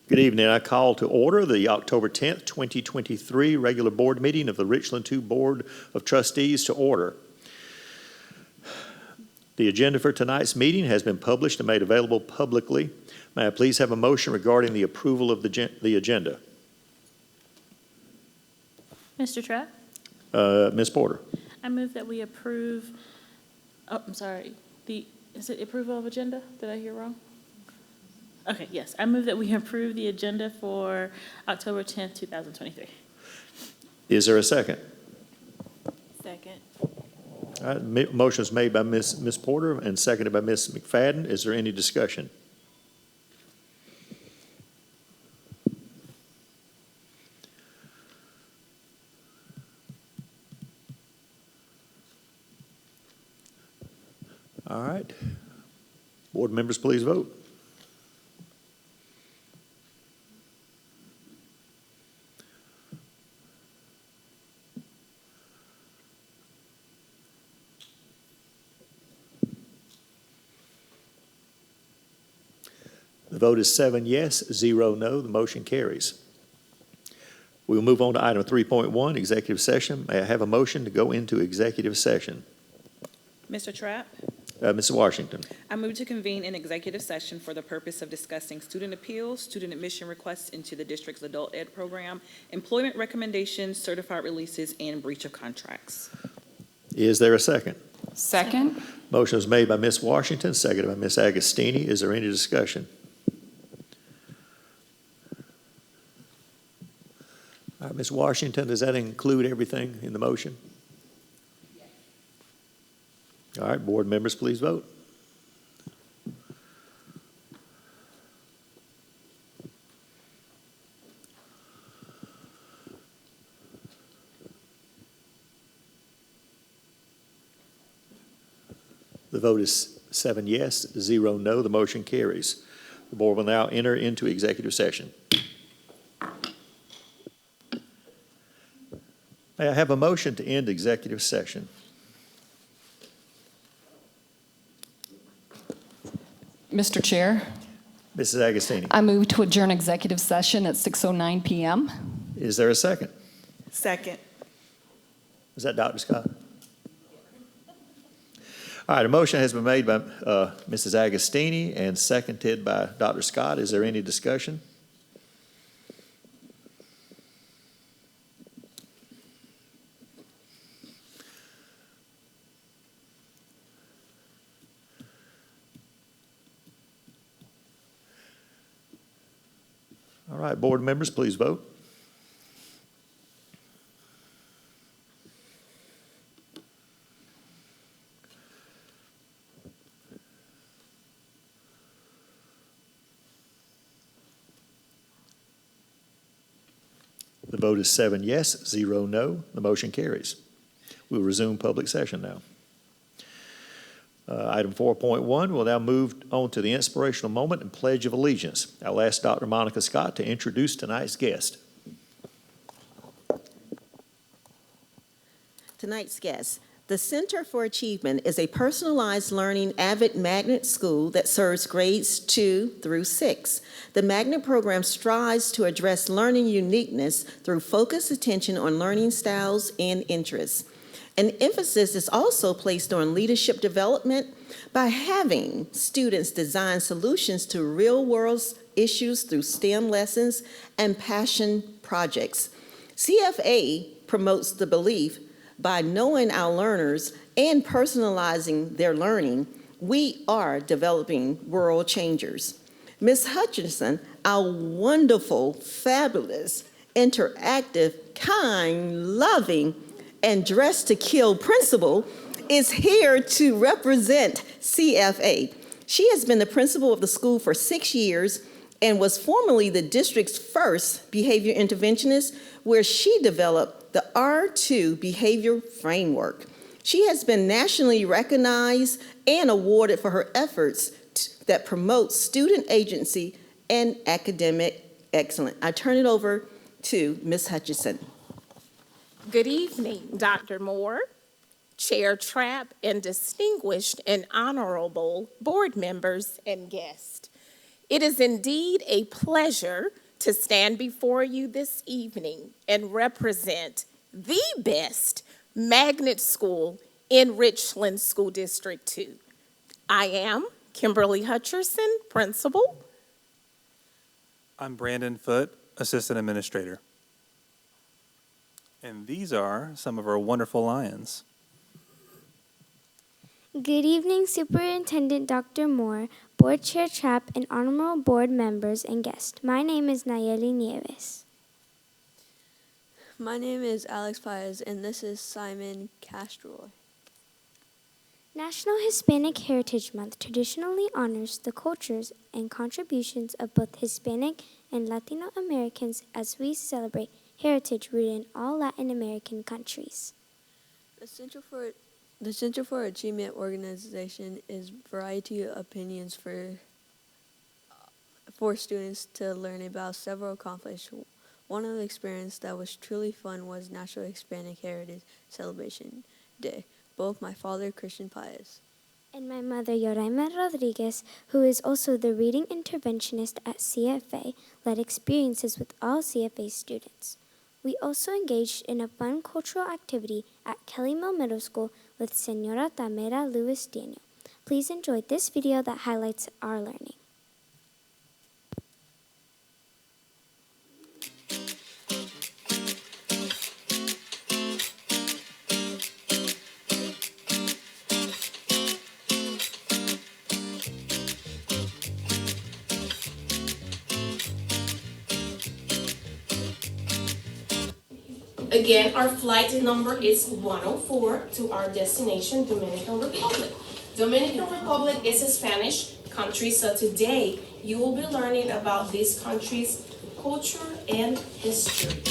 Good evening. I call to order the October 10th, 2023 regular board meeting of the Richland 2 Board of Trustees to order. The agenda for tonight's meeting has been published and made available publicly. May I please have a motion regarding the approval of the agenda? Mr. Trapp? Ms. Porter. I move that we approve, is it approval of agenda? Did I hear wrong? Okay, yes. I move that we approve the agenda for October 10th, 2023. Is there a second? Second. All right, motion is made by Ms. Porter and seconded by Ms. McFadden. Is there any discussion? All right. Board members, please vote. The vote is 7 yes, 0 no. The motion carries. We will move on to item 3.1, executive session. May I have a motion to go into executive session? Mr. Trapp? Ms. Washington. I move to convene an executive session for the purpose of discussing student appeals, student admission requests into the district's adult ed program, employment recommendations, certified releases, and breach of contracts. Is there a second? Second. Motion is made by Ms. Washington, seconded by Ms. Agostini. Is there any discussion? All right, Ms. Washington, does that include everything in the motion? Yes. All right, board members, please vote. The vote is 7 yes, 0 no. The motion carries. The board will now enter into executive session. May I have a motion to end executive session? Mr. Chair, Mrs. Agostini. I move to adjourn executive session at 6:09 p.m. Is there a second? Second. Is that Dr. Scott? All right, a motion has been made by Mrs. Agostini and seconded by Dr. Scott. Is there any discussion? All right, board members, please vote. The vote is 7 yes, 0 no. The motion carries. We'll resume public session now. Item 4.1, we'll now move on to the inspirational moment and Pledge of Allegiance. I'll ask Dr. Monica Scott to introduce tonight's guest. Tonight's guest. The Center for Achievement is a personalized learning avid magnet school that serves grades 2 through 6. The magnet program strives to address learning uniqueness through focused attention on learning styles and interests. An emphasis is also placed on leadership development by having students design solutions to real-world issues through STEM lessons and passion projects. CFA promotes the belief by knowing our learners and personalizing their learning, we are developing world changers. Ms. Hutchinson, our wonderful, fabulous, interactive, kind, loving, and dressed to kill principal is here to represent CFA. She has been the principal of the school for 6 years and was formerly the district's first behavior interventionist, where she developed the R2 behavior framework. She has been nationally recognized and awarded for her efforts that promote student agency and academic excellence. I turn it over to Ms. Hutchinson. Good evening, Dr. Moore, Chair Trapp, and distinguished and honorable board members and guests. It is indeed a pleasure to stand before you this evening and represent the best magnet school in Richland School District 2. I am Kimberly Hutcherson, principal. I'm Brandon Foote, Assistant Administrator. And these are some of our wonderful Lions. Good evening, Superintendent Dr. Moore, Board Chair Trapp, and honorable board members and guests. My name is Nayeli Nieves. My name is Alex Paez, and this is Simon Castroy. National Hispanic Heritage Month traditionally honors the cultures and contributions of both Hispanic and Latino Americans as we celebrate heritage rooted in all Latin American countries. The Center for Achievement organization is variety of opinions for students to learn about several accomplishments. One of the experiences that was truly fun was National Hispanic Heritage Celebration Day. Both my father, Christian Paez, And my mother, Yoraima Rodriguez, who is also the reading interventionist at CFA, led experiences with all CFA students. We also engaged in a fun cultural activity at Kelly Mill Middle School with Senora Tamara Lewis Daniel. Please enjoy this video that highlights our learning. Again, our flight number is 104 to our destination, Dominican Republic. Dominican Republic is a Spanish country, so today you will be learning about this country's culture and history.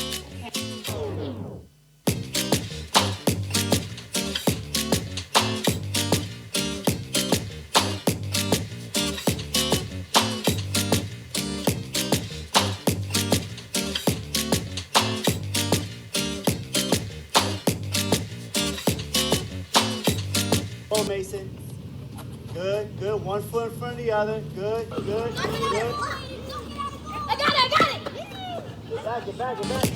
Mason. Good, good. One foot in front of the other. Good, good, good. I got it! Get back, get back.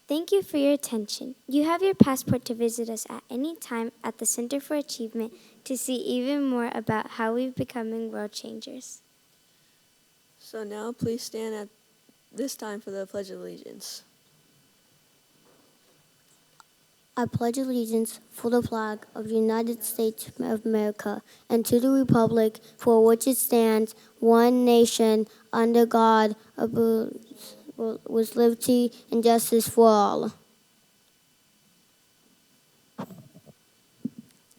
Thank you for your attention. You have your passport to visit us at any time at the Center for Achievement to see even more about how we're becoming world changers. So now please stand at this time for the Pledge of Allegiance. I pledge allegiance for the flag of the United States of America and to the republic for which it stands, one nation, under God, with liberty and justice for all.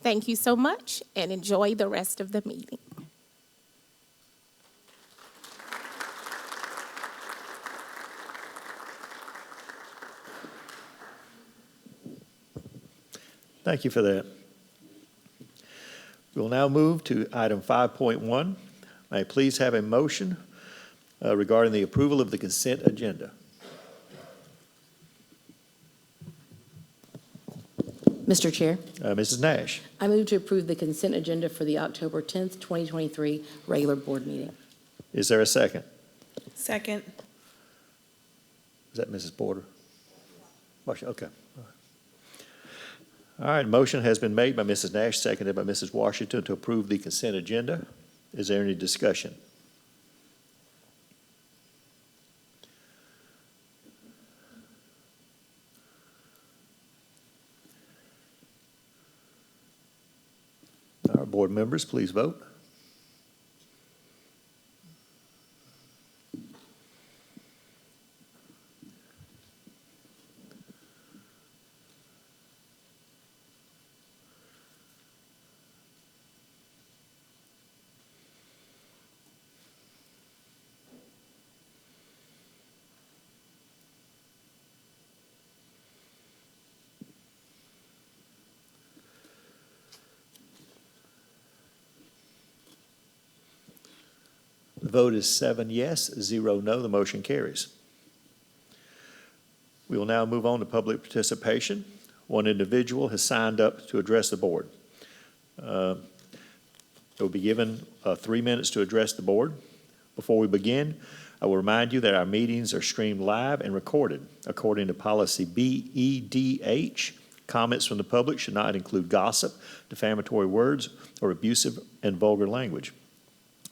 Thank you so much, and enjoy the rest of the meeting. Thank you for that. We'll now move to item 5.1. May I please have a motion regarding the approval of the consent agenda? Mr. Chair, Mrs. Nash. I move to approve the consent agenda for the October 10th, 2023 regular board meeting. Is there a second? Second. Is that Mrs. Porter? Okay. All right, motion has been made by Mrs. Nash, seconded by Mrs. Washington to approve the consent agenda. Is there any discussion? Our board members, please vote. The vote is 7 yes, 0 no. The motion carries. We will now move on to public participation. One individual has signed up to address the board. They will be given 3 minutes to address the board. Before we begin, I will remind you that our meetings are streamed live and recorded. According to policy BEDH, comments from the public should not include gossip, defamatory words, or abusive and vulgar language.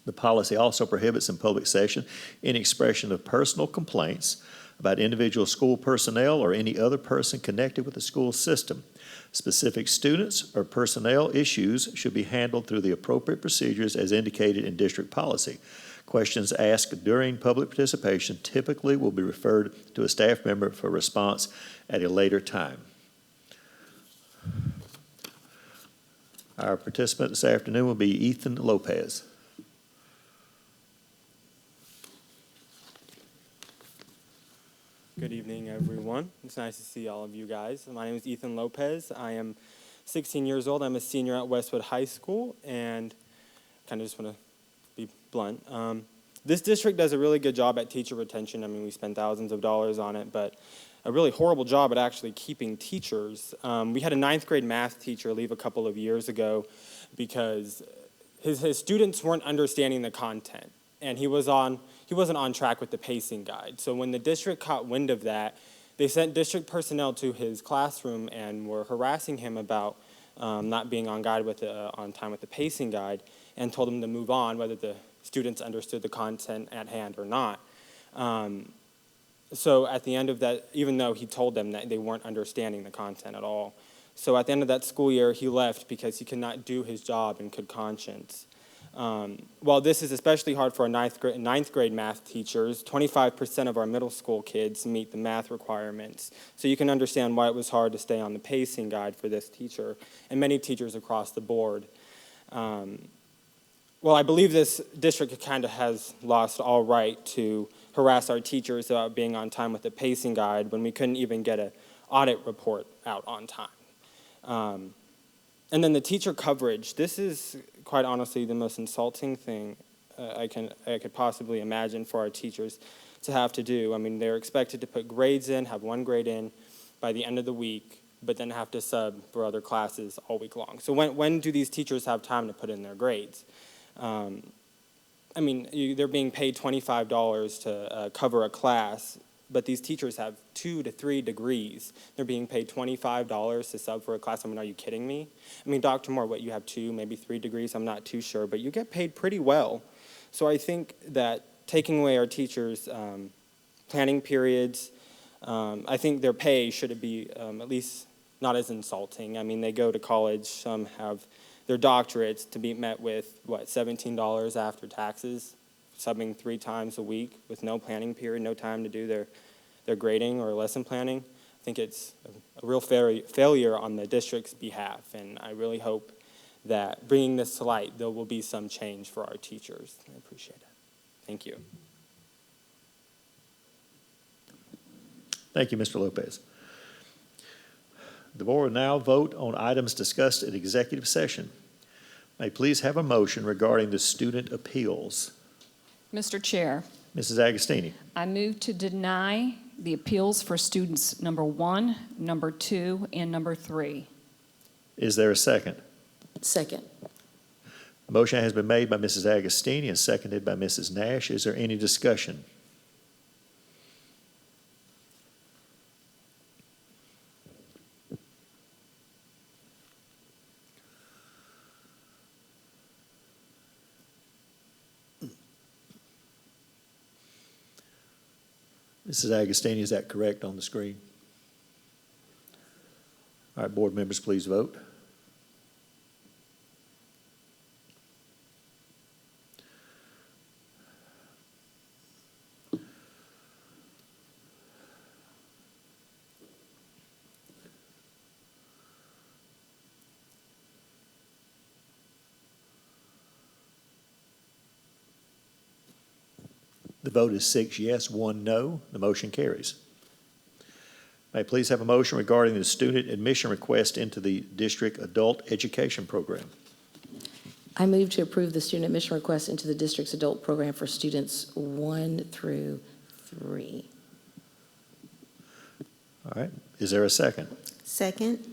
The policy also prohibits in public session any expression of personal complaints about individual school personnel or any other person connected with the school system. Specific students or personnel issues should be handled through the appropriate procedures as indicated in district policy. Questions asked during public participation typically will be referred to a staff member for response at a later time. Our participant this afternoon will be Ethan Lopez. Good evening, everyone. It's nice to see all of you guys. My name is Ethan Lopez. I am 16 years old. I'm a senior at Westwood High School, and kind of just want to be blunt. This district does a really good job at teacher retention. I mean, we spend thousands of dollars on it, but a really horrible job at actually keeping teachers. We had a 9th grade math teacher leave a couple of years ago because his students weren't understanding the content, and he wasn't on track with the pacing guide. So when the district caught wind of that, they sent district personnel to his classroom and were harassing him about not being on time with the pacing guide, and told him to move on, whether the students understood the content at hand or not. So at the end of that, even though he told them that they weren't understanding the content at all, so at the end of that school year, he left because he could not do his job in good conscience. While this is especially hard for our 9th grade math teachers, 25% of our middle school kids meet the math requirements. So you can understand why it was hard to stay on the pacing guide for this teacher and many teachers across the board. Well, I believe this district kind of has lost all right to harass our teachers about being on time with the pacing guide when we couldn't even get an audit report out on time. And then the teacher coverage. This is quite honestly the most insulting thing I could possibly imagine for our teachers to have to do. I mean, they're expected to put grades in, have 1 grade in by the end of the week, but then have to sub for other classes all week long. So when do these teachers have time to put in their grades? I mean, they're being paid $25 to cover a class, but these teachers have 2 to 3 degrees. They're being paid $25 to sub for a class. I mean, are you kidding me? I mean, Dr. Moore, what, you have 2, maybe 3 degrees? I'm not too sure, but you get paid pretty well. So I think that taking away our teachers' planning periods, I think their pay should be at least not as insulting. I mean, they go to college, some have their doctorates to be met with, what, $17 after taxes, subbing 3 times a week with no planning period, no time to do their grading or lesson planning. I think it's a real failure on the district's behalf, and I really hope that bringing this to light, there will be some change for our teachers. I appreciate it. Thank you. Thank you, Mr. Lopez. The board will now vote on items discussed in executive session. May I please have a motion regarding the student appeals? Mr. Chair, Mrs. Agostini. I move to deny the appeals for students number 1, number 2, and number 3. Is there a second? Second. A motion has been made by Mrs. Agostini and seconded by Mrs. Nash. Is there any discussion? Mrs. Agostini, is that correct on the screen? All right, board members, please vote. The vote is 6 yes, 1 no. The motion carries. May I please have a motion regarding the student admission request into the district adult education program? I move to approve the student admission request into the district's adult program for students 1 through 3. All right, is there a second? Second.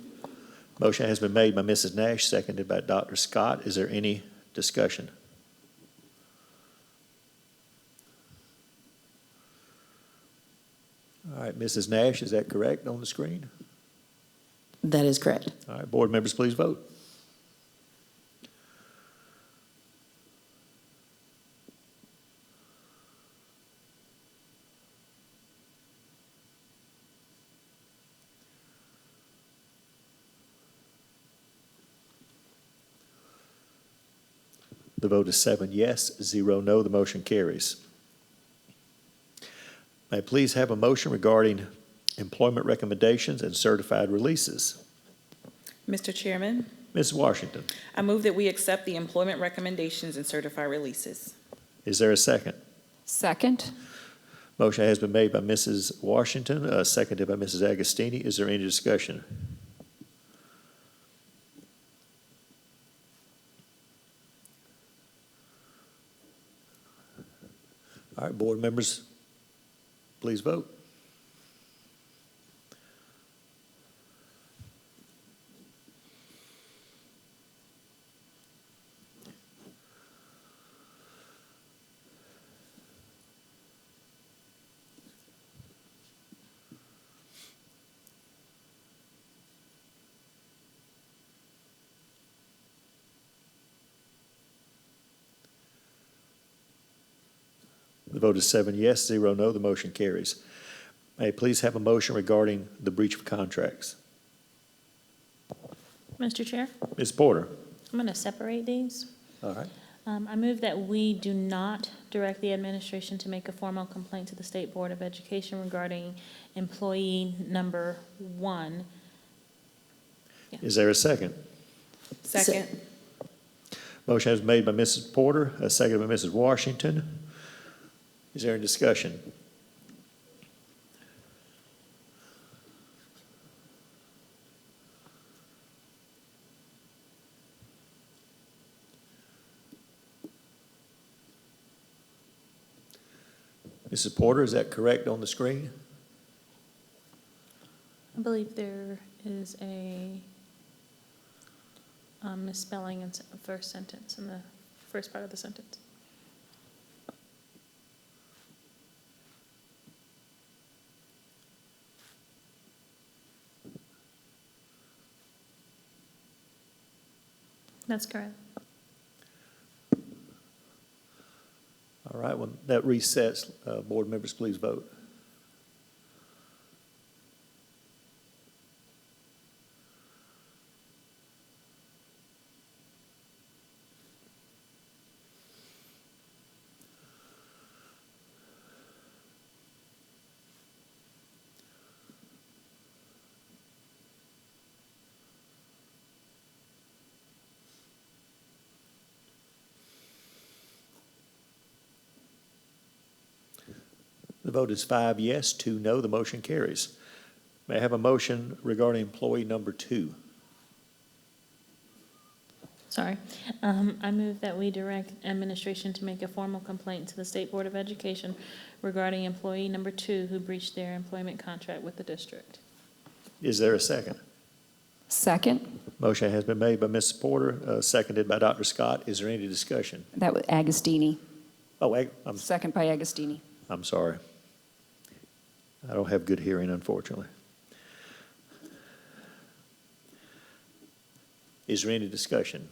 Motion has been made by Mrs. Nash, seconded by Dr. Scott. Is there any discussion? All right, Mrs. Nash, is that correct on the screen? That is correct. All right, board members, please vote. The vote is 7 yes, 0 no. The motion carries. May I please have a motion regarding employment recommendations and certified releases? Mr. Chairman, Ms. Washington, I move that we accept the employment recommendations and certify releases. is there a second? Second. Motion has been made by Mrs. Washington, seconded by Mrs. Agostini. Is there any discussion? All right, board members, please vote. The vote is 7 yes, 0 no. The motion carries. May I please have a motion regarding the breach of contracts? Mr. Chair, Ms. Porter. I'm going to separate these. All right. I move that we do not direct the administration to make a formal complaint to the State Board of Education regarding employee number 1. Is there a second? Second. Motion has been made by Mrs. Porter, seconded by Mrs. Washington. Is there any discussion? Mrs. Porter, is that correct on the screen? I believe there is a misspelling in the first sentence, in the first part of the sentence. That's correct. All right, when that resets, board members, please vote. The vote is 5 yes, 2 no. The motion carries. May I have a motion regarding employee number 2? Sorry. I move that we direct administration to make a formal complaint to the State Board of Education regarding employee number 2 who breached their employment contract with the district. Is there a second? Second. Motion has been made by Mrs. Porter, seconded by Dr. Scott. Is there any discussion? That was Agostini. Oh, Second by Agostini. I'm sorry. I don't have good hearing, unfortunately. Is there any discussion?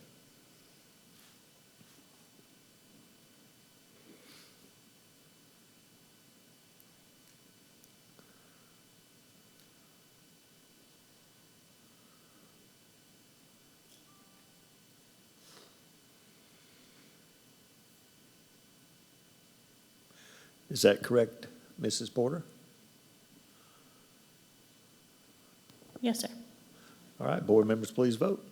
Is that correct, Mrs. Porter? Yes, sir. All right, board members, please vote.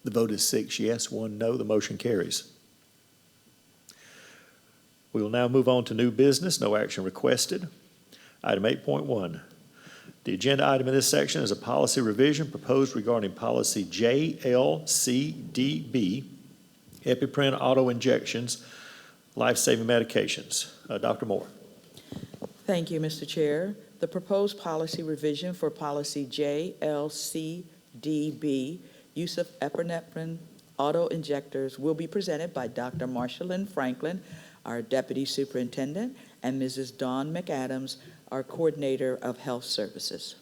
The vote is 6 yes, 1 no. The motion carries. We will now move on to new business. No action requested. Item 8.1. The agenda item in this section is a policy revision proposed regarding policy JLCDB, EpiPen auto-injections, life-saving medications. Dr. Moore. Thank you, Mr. Chair. The proposed policy revision for policy JLCDB, use of epinephrine auto-injectors, will be presented by Dr. Marshalyn Franklin, our Deputy Superintendent, and Mrs. Dawn McAdams, our Coordinator of Health Services.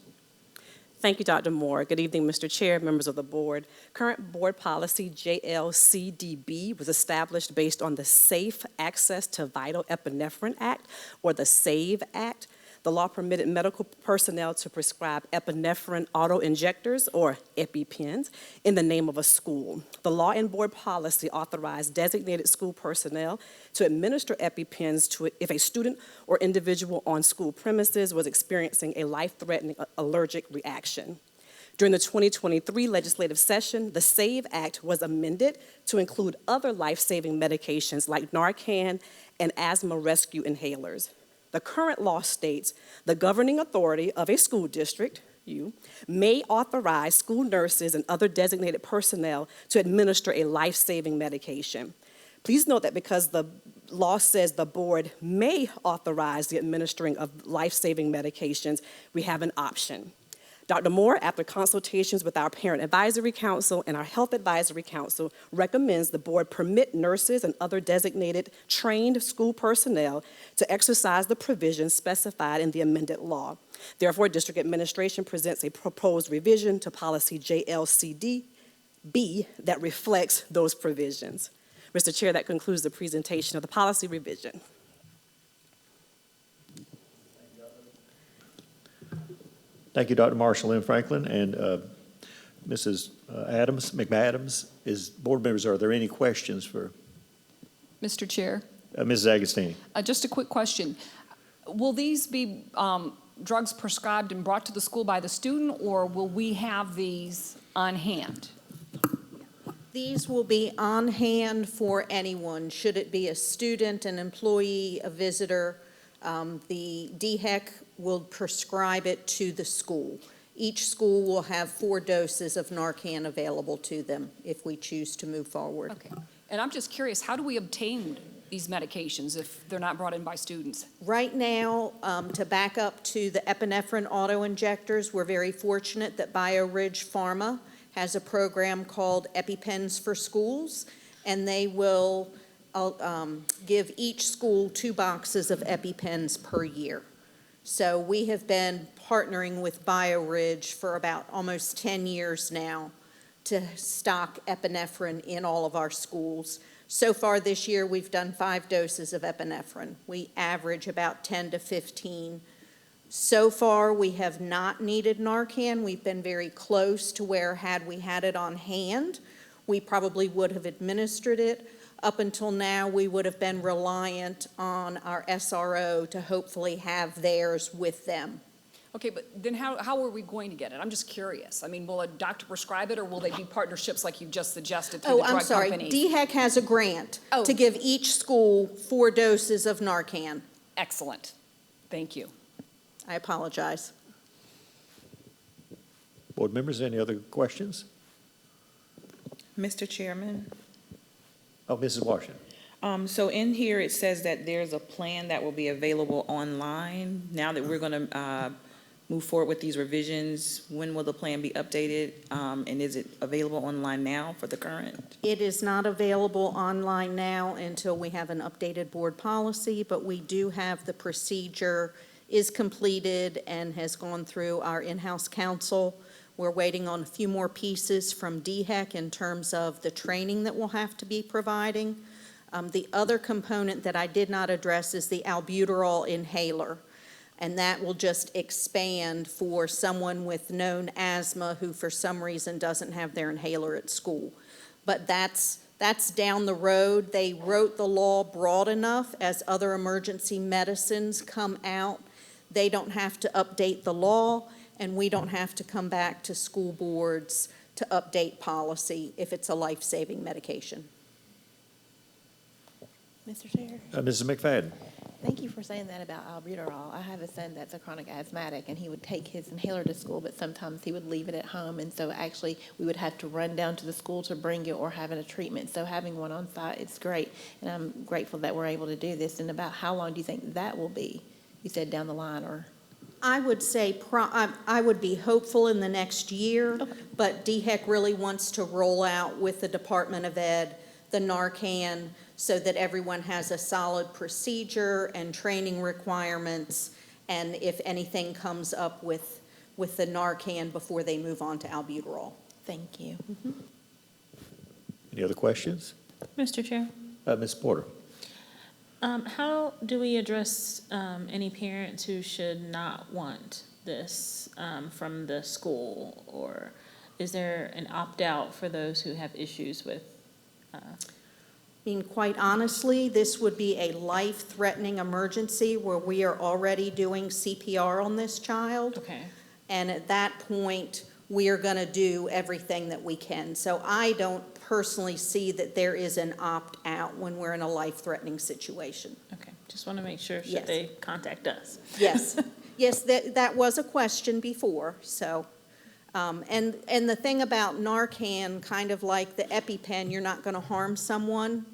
Thank you, Dr. Moore. Good evening, Mr. Chair, members of the board. Current board policy JLCDB was established based on the Safe Access to Vital Epinephrine Act, or the SAVE Act. The law permitted medical personnel to prescribe epinephrine auto-injectors, or EpiPens, in the name of a school. The law and board policy authorized designated school personnel to administer EpiPens if a student or individual on school premises was experiencing a life-threatening allergic reaction. During the 2023 legislative session, the SAVE Act was amended to include other life-saving medications like Narcan and asthma rescue inhalers. The current law states the governing authority of a school district, you, may authorize school nurses and other designated personnel to administer a life-saving medication. Please note that because the law says the board may authorize the administering of life-saving medications, we have an option. Dr. Moore, after consultations with our Parent Advisory Council and our Health Advisory Council, recommends the board permit nurses and other designated trained school personnel to exercise the provisions specified in the amended law. Therefore, district administration presents a proposed revision to policy JLCDB that reflects those provisions. Mr. Chair, that concludes the presentation of the policy revision. Thank you, Dr. Marshalyn Franklin and Mrs. McAdams. Board members, are there any questions for Mr. Chair? Mrs. Agostini? Just a quick question. Will these be drugs prescribed and brought to the school by the student, or will we have these on hand? These will be on hand for anyone, should it be a student, an employee, a visitor. The DHEC will prescribe it to the school. Each school will have 4 doses of Narcan available to them if we choose to move forward. Okay. And I'm just curious, how do we obtain these medications if they're not brought in by students? Right now, to back up to the epinephrine auto-injectors, we're very fortunate that BioRidge Pharma has a program called EpiPens for Schools, and they will give each school 2 boxes of EpiPens per year. So we have been partnering with BioRidge for about almost 10 years now to stock epinephrine in all of our schools. So far this year, we've done 5 doses of epinephrine. We average about 10 to 15 So far, we have not needed Narcan. We've been very close to where, had we had it on hand, we probably would have administered it. Up until now, we would have been reliant on our SRO to hopefully have theirs with them. Okay, but then how are we going to get it? I'm just curious. I mean, will a doctor prescribe it, or will they be partnerships like you just suggested through the drug companies? DHEC has a grant to give each school 4 doses of Narcan. Excellent. Thank you. I apologize. Board members, any other questions? Mr. Chairman? Oh, Mrs. Washington. So in here, it says that there's a plan that will be available online. Now that we're going to move forward with these revisions, when will the plan be updated? And is it available online now for the current? It is not available online now until we have an updated board policy, but we do have the procedure is completed and has gone through our in-house counsel. We're waiting on a few more pieces from DHEC in terms of the training that we'll have to be providing. The other component that I did not address is the albuterol inhaler, and that will just expand for someone with known asthma who for some reason doesn't have their inhaler at school. But that's down the road. They wrote the law broad enough as other emergency medicines come out. They don't have to update the law, and we don't have to come back to school boards to update policy if it's a life-saving medication. Mr. Chair? Mrs. McFadden. Thank you for saying that about albuterol. I have a son that's a chronic asthmatic, and he would take his inhaler to school, but sometimes he would leave it at home, and so actually we would have to run down to the school to bring it or having a treatment. So having one on site, it's great, and I'm grateful that we're able to do this. And about how long do you think that will be? You said down the line, or? I would say I would be hopeful in the next year, but DHEC really wants to roll out with the Department of Ed the Narcan so that everyone has a solid procedure and training requirements, and if anything comes up with the Narcan before they move on to albuterol. Thank you. Any other questions? Mr. Chair? Ms. Porter. How do we address any parents who should not want this from the school? Or is there an opt-out for those who have issues with? I mean, quite honestly, this would be a life-threatening emergency where we are already doing CPR on this child. Okay. And at that point, we are going to do everything that we can. So I don't personally see that there is an opt-out when we're in a life-threatening situation. Okay, just want to make sure, should Yes. they contact us? Yes, yes, that was a question before, so. And the thing about Narcan, kind of like the EpiPen, you're not going to harm someone.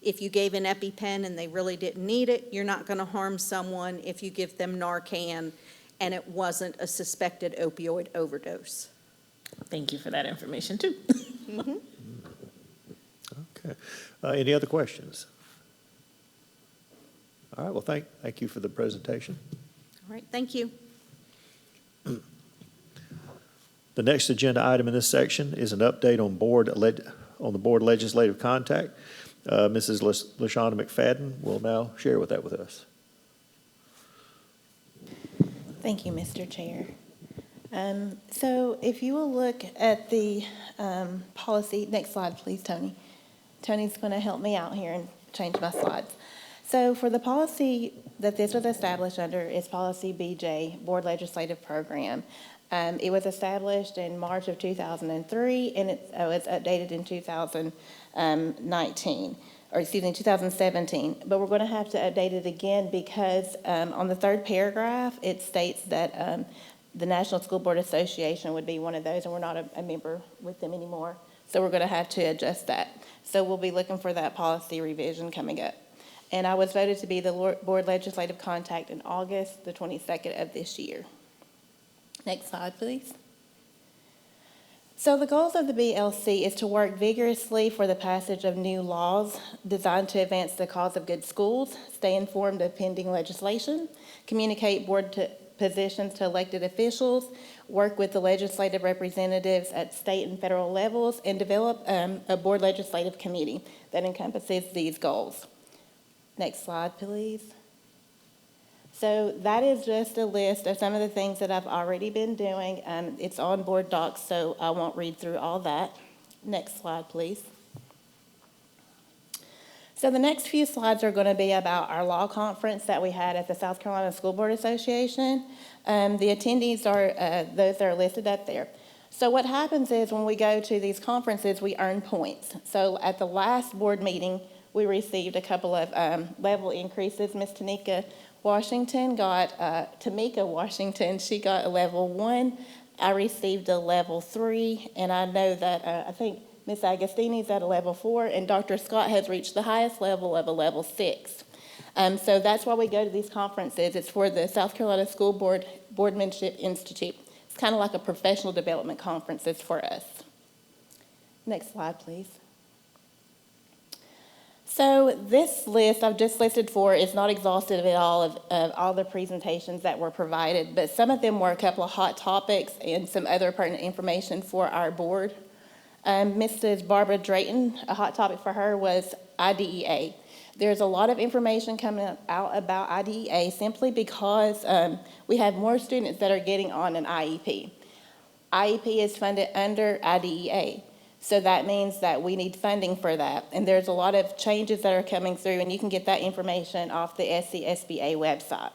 If you gave an EpiPen and they really didn't need it, you're not going to harm someone if you give them Narcan and it wasn't a suspected opioid overdose. Thank you for that information, too. Mm-hmm. Okay. Any other questions? All right, well, thank you for the presentation. All right, thank you. The next agenda item in this section is an update on the board legislative contact. Mrs. LaShawna McFadden will now share that with us. Thank you, Mr. Chair. So if you will look at the policy, next slide, please, Tony. Tony's going to help me out here and change my slides. So for the policy that this was established under is Policy BJ, Board Legislative Program. It was established in March of 2003, and it was updated in 2019, or excuse me, 2017. But we're going to have to update it again because on the third paragraph, it states that the National School Board Association would be one of those, and we're not a member with them anymore. So we're going to have to adjust that. So we'll be looking for that policy revision coming up. And I was voted to be the board legislative contact in August the 22nd of this year. Next slide, please. So the goals of the BLC is to work vigorously for the passage of new laws designed to advance the cause of good schools, stay informed of pending legislation, communicate board positions to elected officials, work with the legislative representatives at state and federal levels, and develop a board legislative committee that encompasses these goals. Next slide, please. So that is just a list of some of the things that I've already been doing. It's on board docs, so I won't read through all that. Next slide, please. So the next few slides are going to be about our law conference that we had at the South Carolina School Board Association. The attendees are those that are listed up there. So what happens is when we go to these conferences, we earn points. So at the last board meeting, we received a couple of level increases. Miss Tamika Washington, she got a level 1. I received a level 3, and I know that I think Ms. Agostini's at a level 4, and Dr. Scott has reached the highest level of a level 6. So that's why we go to these conferences. It's for the South Carolina School Board Boardmanship Institute. It's kind of like a professional development conferences for us. Next slide, please. So this list I've just listed for is not exhaustive at all of all the presentations that were provided, but some of them were a couple of hot topics and some other pertinent information for our board. Mrs. Barbara Drayton, a hot topic for her was IDEA. There's a lot of information coming out about IDEA simply because we have more students that are getting on an IEP. IEP is funded under IDEA, so that means that we need funding for that. And there's a lot of changes that are coming through, and you can get that information off the SCSBA website.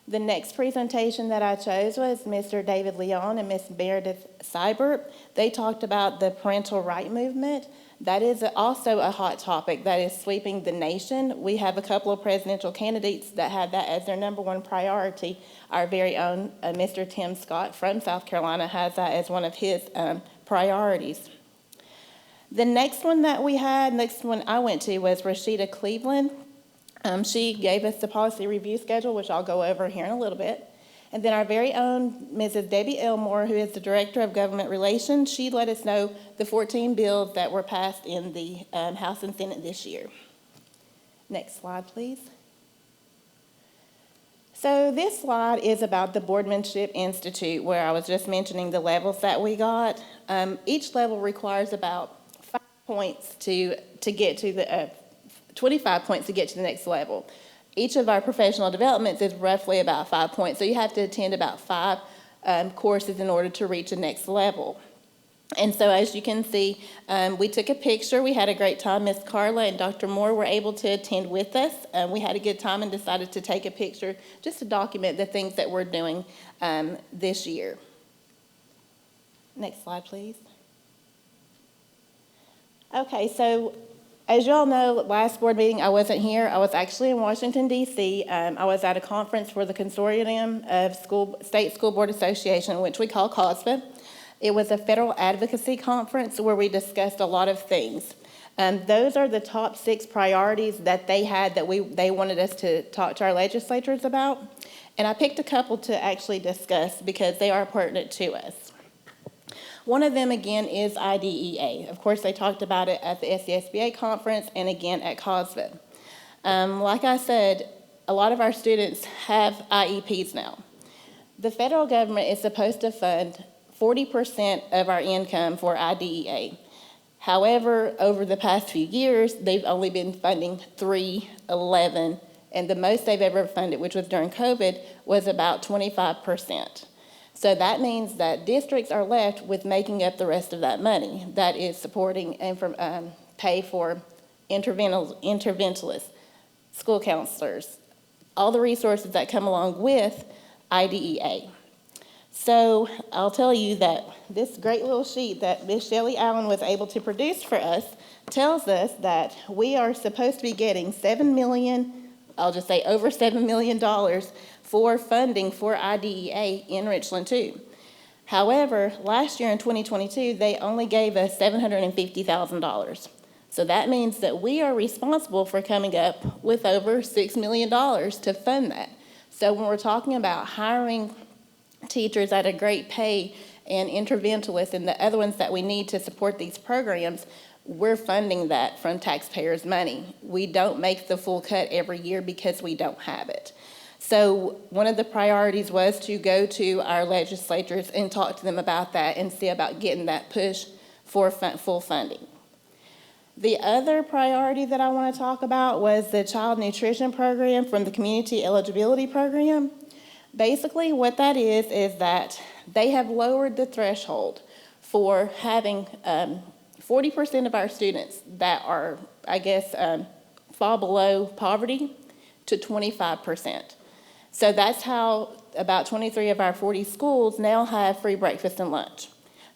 The next presentation that I chose was Mr. David Leon and Ms. Meredith Seibert. They talked about the parental right movement. That is also a hot topic that is sweeping the nation. We have a couple of presidential candidates that have that as their number one priority. Our very own Mr. Tim Scott from South Carolina has that as one of his priorities. The next one I went to was Rashida Cleveland. She gave us the policy review schedule, which I'll go over here in a little bit. And then our very own Mrs. Debbie Elmore, who is the Director of Government Relations, she let us know the 14 bills that were passed in the House and Senate this year. Next slide, please. So this slide is about the Boardmanship Institute, where I was just mentioning the levels that we got. Each level requires about 5 points to get to the 25 points to get to the next level. Each of our professional developments is roughly about 5 points, so you have to attend about 5 courses in order to reach the next level. And so as you can see, we took a picture. We had a great time. Ms. Carla and Dr. Moore were able to attend with us. We had a good time and decided to take a picture just to document the things that we're doing this year. Next slide, please. Okay, so as you all know, last board meeting, I wasn't here. I was actually in Washington, D.C. I was at a conference for the Consortium of State School Board Association, which we call COSBA. It was a federal advocacy conference where we discussed a lot of things. Those are the top 6 priorities that they had that they wanted us to talk to our legislators about. And I picked a couple to actually discuss because they are pertinent to us. One of them, again, is IDEA. Of course, they talked about it at the SCSBA conference and again at COSBA. Like I said, a lot of our students have IEPs now. The federal government is supposed to fund 40% of our income for IDEA. However, over the past few years, they've only been funding 3, 11, and the most they've ever funded, which was during COVID, was about 25%. So that means that districts are left with making up the rest of that money. That is supporting and pay for interventionists, school counselors, all the resources that come along with IDEA. So I'll tell you that this great little sheet that Ms. Shelley Allen was able to produce for us tells us that we are supposed to be getting $7 million, I'll just say over $7 million for funding for IDEA in Richland too. However, last year in 2022, they only gave us $750,000. So that means that we are responsible for coming up with over $6 million to fund that. So when we're talking about hiring teachers at a great pay and interventionists and the other ones that we need to support these programs, we're funding that from taxpayers' money. We don't make the full cut every year because we don't have it. So one of the priorities was to go to our legislators and talk to them about that and see about getting that push for full funding. The other priority that I want to talk about was the child nutrition program from the community eligibility program. Basically, what that is that they have lowered the threshold for having 40% of our students that are, fall below poverty to 25%. So that's how about 23 of our 40 schools now have free breakfast and lunch.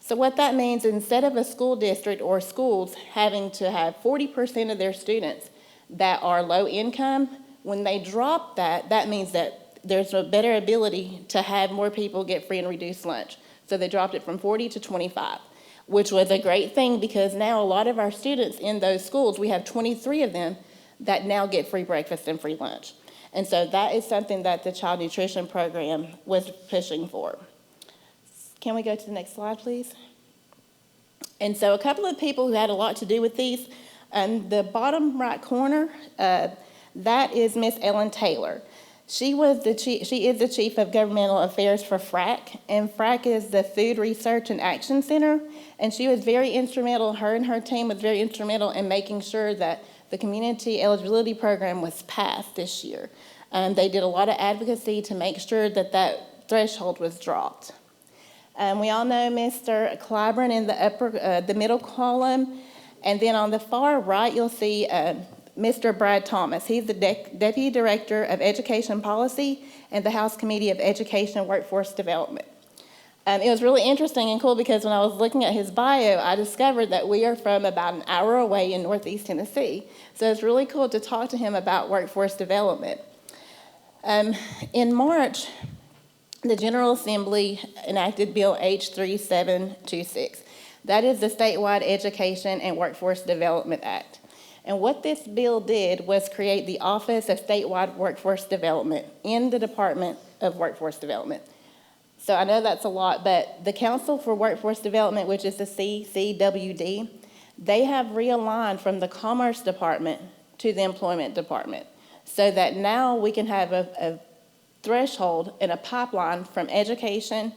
So what that means, instead of a school district or schools having to have 40% of their students that are low income, when they drop that, that means that there's a better ability to have more people get free and reduced lunch. So they dropped it from 40 to 25, which was a great thing because now a lot of our students in those schools, we have 23 of them that now get free breakfast and free lunch. And so that is something that the child nutrition program was pushing for. Can we go to the next slide, please? And so a couple of people who had a lot to do with these, the bottom right corner, that is Miss Ellen Taylor. She is the Chief of Governmental Affairs for FRAC, and FRAC is the Food Research and Action Center, and she was very instrumental, her and her team was very instrumental in making sure that the community eligibility program was passed this year. They did a lot of advocacy to make sure that that threshold was dropped. We all know Mr. Clyburn in the middle column, and then on the far right you'll see Mr. Brad Thomas. He's the Deputy Director of Education Policy and the House Committee of Education and Workforce Development. It was really interesting and cool because when I was looking at his bio, I discovered that we are from about an hour away in Northeast Tennessee. So it's really cool to talk to him about workforce development. In March, the General Assembly enacted Bill H3726. That is the Statewide Education and Workforce Development Act. And what this bill did was create the Office of Statewide Workforce Development in the Department of Workforce Development. So I know that's a lot, but the Council for Workforce Development, which is the CCWD, they have realigned from the Commerce Department to the Employment Department so that now we can have a threshold and a pipeline from education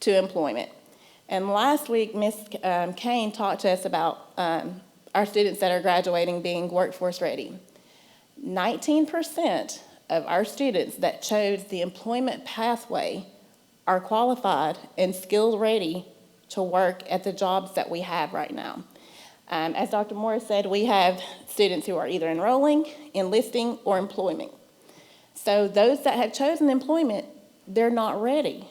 to employment. And last week, Ms. Kane talked to us about our students that are graduating being workforce ready. 19% of our students that chose the employment pathway are qualified and skill ready to work at the jobs that we have right now. As Dr. Morris said, we have students who are either enrolling, enlisting, or employment. So those that have chosen employment, they're not ready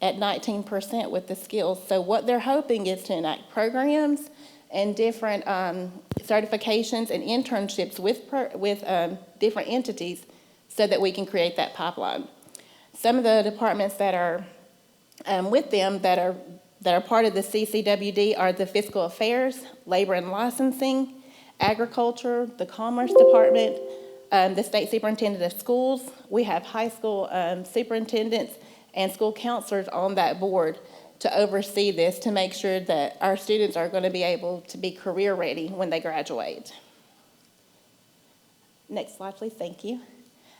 at 19% with the skills. So what they're hoping is to enact programs and different certifications and internships with different entities so that we can create that pipeline. Some of the departments that are with them that are part of the CCWD are the Fiscal Affairs, Labor and Licensing, Agriculture, the Commerce Department, the State Superintendent of Schools. We have high school superintendents and school counselors on that board to oversee this to make sure that our students are going to be able to be career ready when they graduate. Next slide, please. Thank you.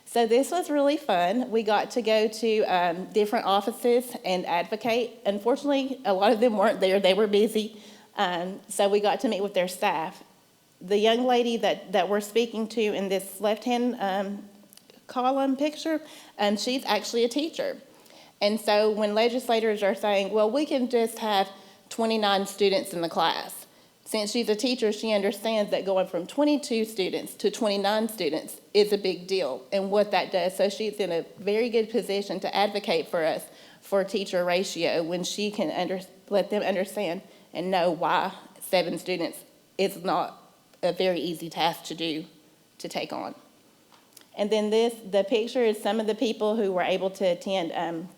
So this was really fun. We got to go to different offices and advocate. Unfortunately, a lot of them weren't there. They were busy. So we got to meet with their staff. The young lady that we're speaking to in this left-hand column picture, she's actually a teacher. And so when legislators are saying, well, we can just have 29 students in the class, since she's a teacher, she understands that going from 22 students to 29 students is a big deal and what that does. So she's in a very good position to advocate for us for teacher ratio when she can let them understand and know why 7 students is not a very easy task to do, to take on. And then the picture is some of the people who were able to attend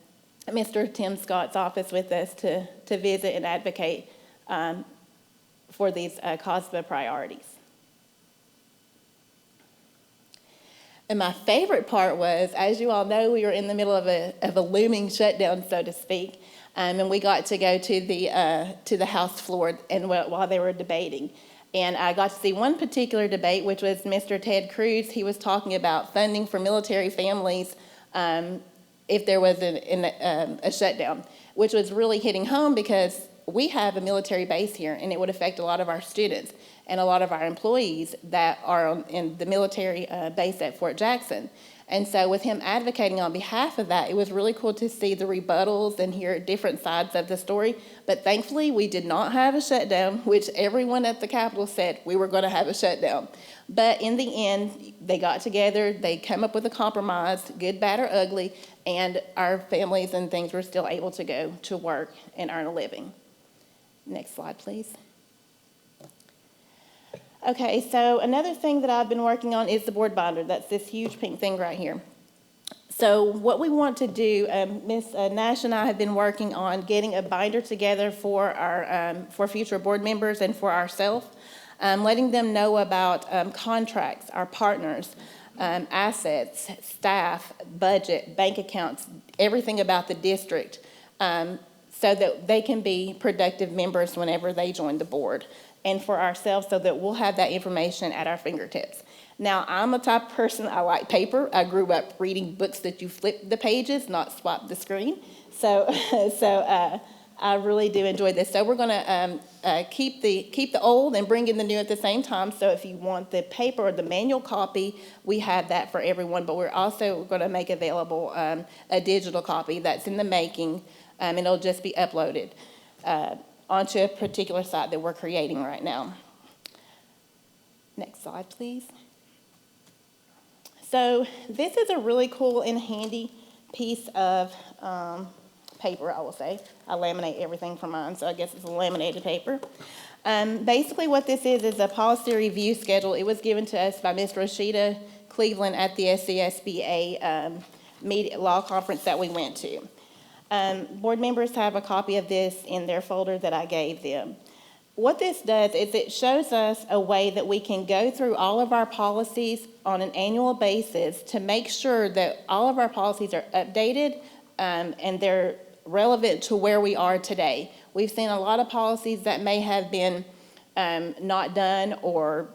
Mr. Tim Scott's office with us to visit and advocate for these COSBA priorities. And my favorite part was, as you all know, we were in the middle of a looming shutdown, so to speak, and we got to go to the House floor and while they were debating. And I got to see one particular debate, which was Mr. Ted Cruz. He was talking about funding for military families if there was a shutdown, which was really hitting home because we have a military base here, and it would affect a lot of our students and a lot of our employees that are in the military base at Fort Jackson. And so with him advocating on behalf of that, it was really cool to see the rebuttals and hear different sides of the story. But thankfully, we did not have a shutdown, which everyone at the Capitol said we were going to have a shutdown. But in the end, they got together, they came up with a compromise, good, bad, or ugly, and our families and things were still able to go to work and earn a living. Next slide, please. Okay, so another thing that I've been working on is the board binder. That's this huge pink thing right here. So what we want to do, Ms. Nash and I have been working on getting a binder together for our for future board members and for ourselves, letting them know about contracts, our partners, assets, staff, budget, bank accounts, everything about the district, so that they can be productive members whenever they join the board. And for ourselves, so that we'll have that information at our fingertips. Now, I'm a type of person, I like paper. I grew up reading books that you flip the pages, not swap the screen. So I really do enjoy this. So we're gonna keep the old and bring in the new at the same time. So if you want the paper or the manual copy, we have that for everyone, but we're also gonna make available a digital copy that's in the making, and it'll just be uploaded onto a particular site that we're creating right now. Next slide, please. So this is a really cool and handy piece of paper, I will say. I laminate everything for mine, so I guess it's a laminated paper. Basically what this is a policy review schedule. It was given to us by Ms. Rashida Cleveland at the SCSBA law conference that we went to. Board members have a copy of this in their folder that I gave them. What this does is it shows us a way that we can go through all of our policies on an annual basis to make sure that all of our policies are updated and they're relevant to where we are today. We've seen a lot of policies that may have been not done or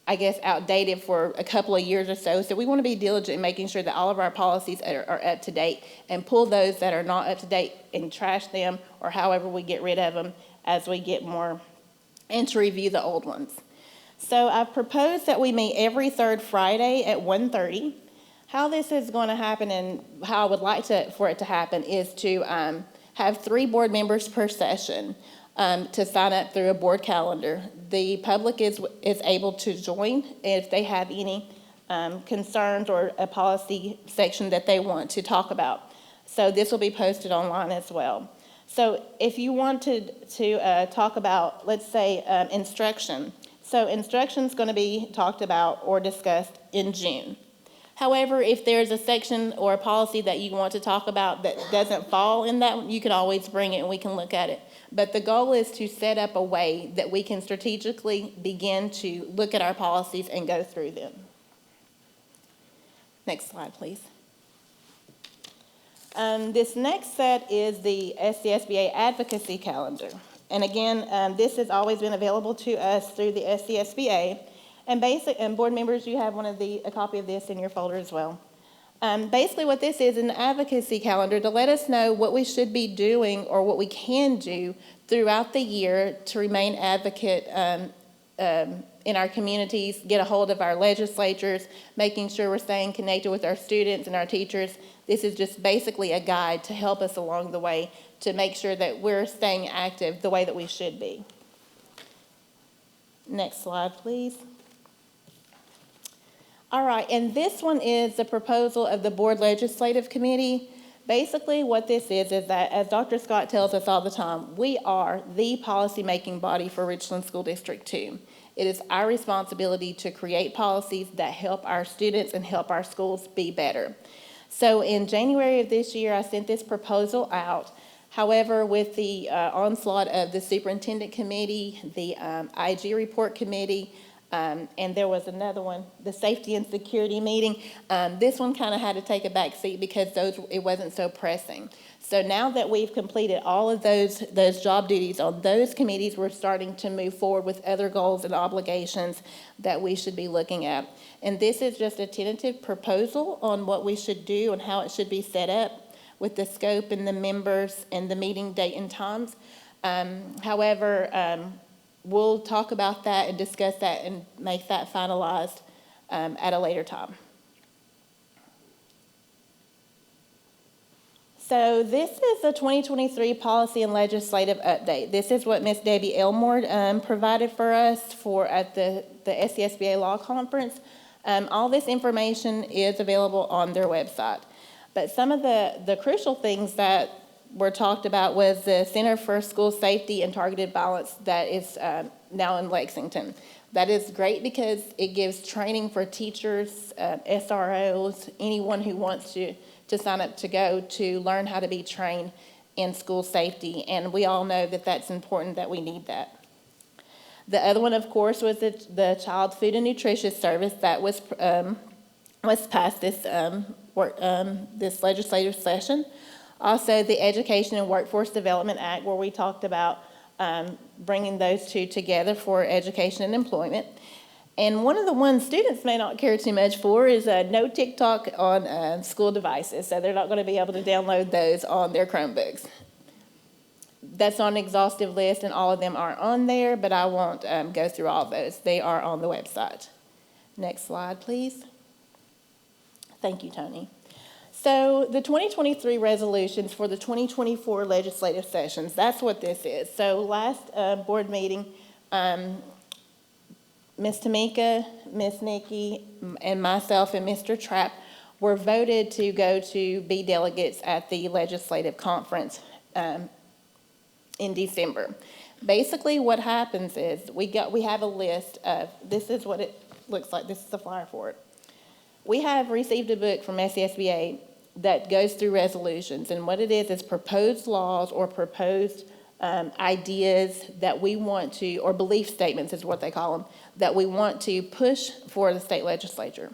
I guess, outdated for a couple of years or so. So we want to be diligent in making sure that all of our policies are up to date and pull those that are not up to date and trash them or however we get rid of them as we get more and to review the old ones. So I propose that we meet every third Friday at 1:30. How this is going to happen and how I would like for it to happen is to have 3 board members per session. To sign up through a board calendar. The public is able to join if they have any concerns or a policy section that they want to talk about. So this will be posted online as well. So if you wanted to talk about, let's say, instruction. So instruction is going to be talked about or discussed in June. However, if there's a section or a policy that you want to talk about that doesn't fall in that, you can always bring it and we can look at it. But the goal is to set up a way that we can strategically begin to look at our policies and go through them. Next slide, please. This next set is the SCSBA advocacy calendar. And again, this has always been available to us through the SCSBA. And board members, you have a copy of this in your folder as well. Basically what this is an advocacy calendar to let us know what we should be doing or what we can do throughout the year to remain advocate in our communities, get a hold of our legislatures, making sure we're staying connected with our students and our teachers. This is just basically a guide to help us along the way to make sure that we're staying active the way that we should be. Next slide, please. All right, and this one is the proposal of the Board Legislative Committee. Basically, what this is that, as Dr. Scott tells us all the time, we are the policymaking body for Richland School District 2. It is our responsibility to create policies that help our students and help our schools be better. So in January of this year, I sent this proposal out. However, with the onslaught of the Superintendent Committee, the IG Report Committee, and there was another one, the Safety and Security Meeting. This one kind of had to take a back seat because it wasn't so pressing. So now that we've completed all of those job duties on those committees, we're starting to move forward with other goals and obligations that we should be looking at. And this is just a tentative proposal on what we should do and how it should be set up with the scope and the members and the meeting date and times. However, we'll talk about that and discuss that and make that finalized at a later time. So this is the 2023 policy and legislative update. This is what Ms. Debbie Elmore provided for us at the SCSBA Law Conference. All this information is available on their website. But some of the crucial things that were talked about was the Center for School Safety and Targeted Violence that is now in Lexington. That is great because it gives training for teachers, SROs, anyone who wants to sign up to go to learn how to be trained in school safety. And we all know that that's important, that we need that. The other one, of course, was the Child Food and Nutrition Service that was passed this legislative session. Also, the Education and Workforce Development Act, where we talked about bringing those two together for education and employment. And one of the ones students may not care too much for is no TikTok on school devices. So they're not going to be able to download those on their Chromebooks. That's not an exhaustive list, and all of them are on there, but I won't go through all of those. They are on the website. Next slide, please. Thank you, Tony. So the 2023 resolutions for the 2024 legislative sessions, that's what this is. So last board meeting, Ms. Tamika, Ms. Nikki, and myself and Mr. Trapp were voted to go to be delegates at the legislative conference in December. Basically what happens is we have a list of, this is what it looks like, this is the flyer for it. We have received a book from SCSBA that goes through resolutions, and what it is proposed laws or proposed ideas that we want to, or belief statements is what they call them, that we want to push for the state legislature.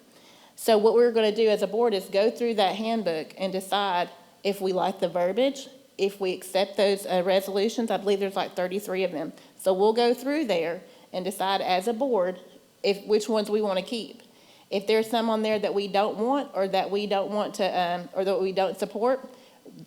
So what we're going to do as a board is go through that handbook and decide if we like the verbiage, if we accept those resolutions. I believe there's like 33 of them. So we'll go through there and decide as a board which ones we want to keep. If there's some on there that we don't want, or that we don't want to, or that we don't support,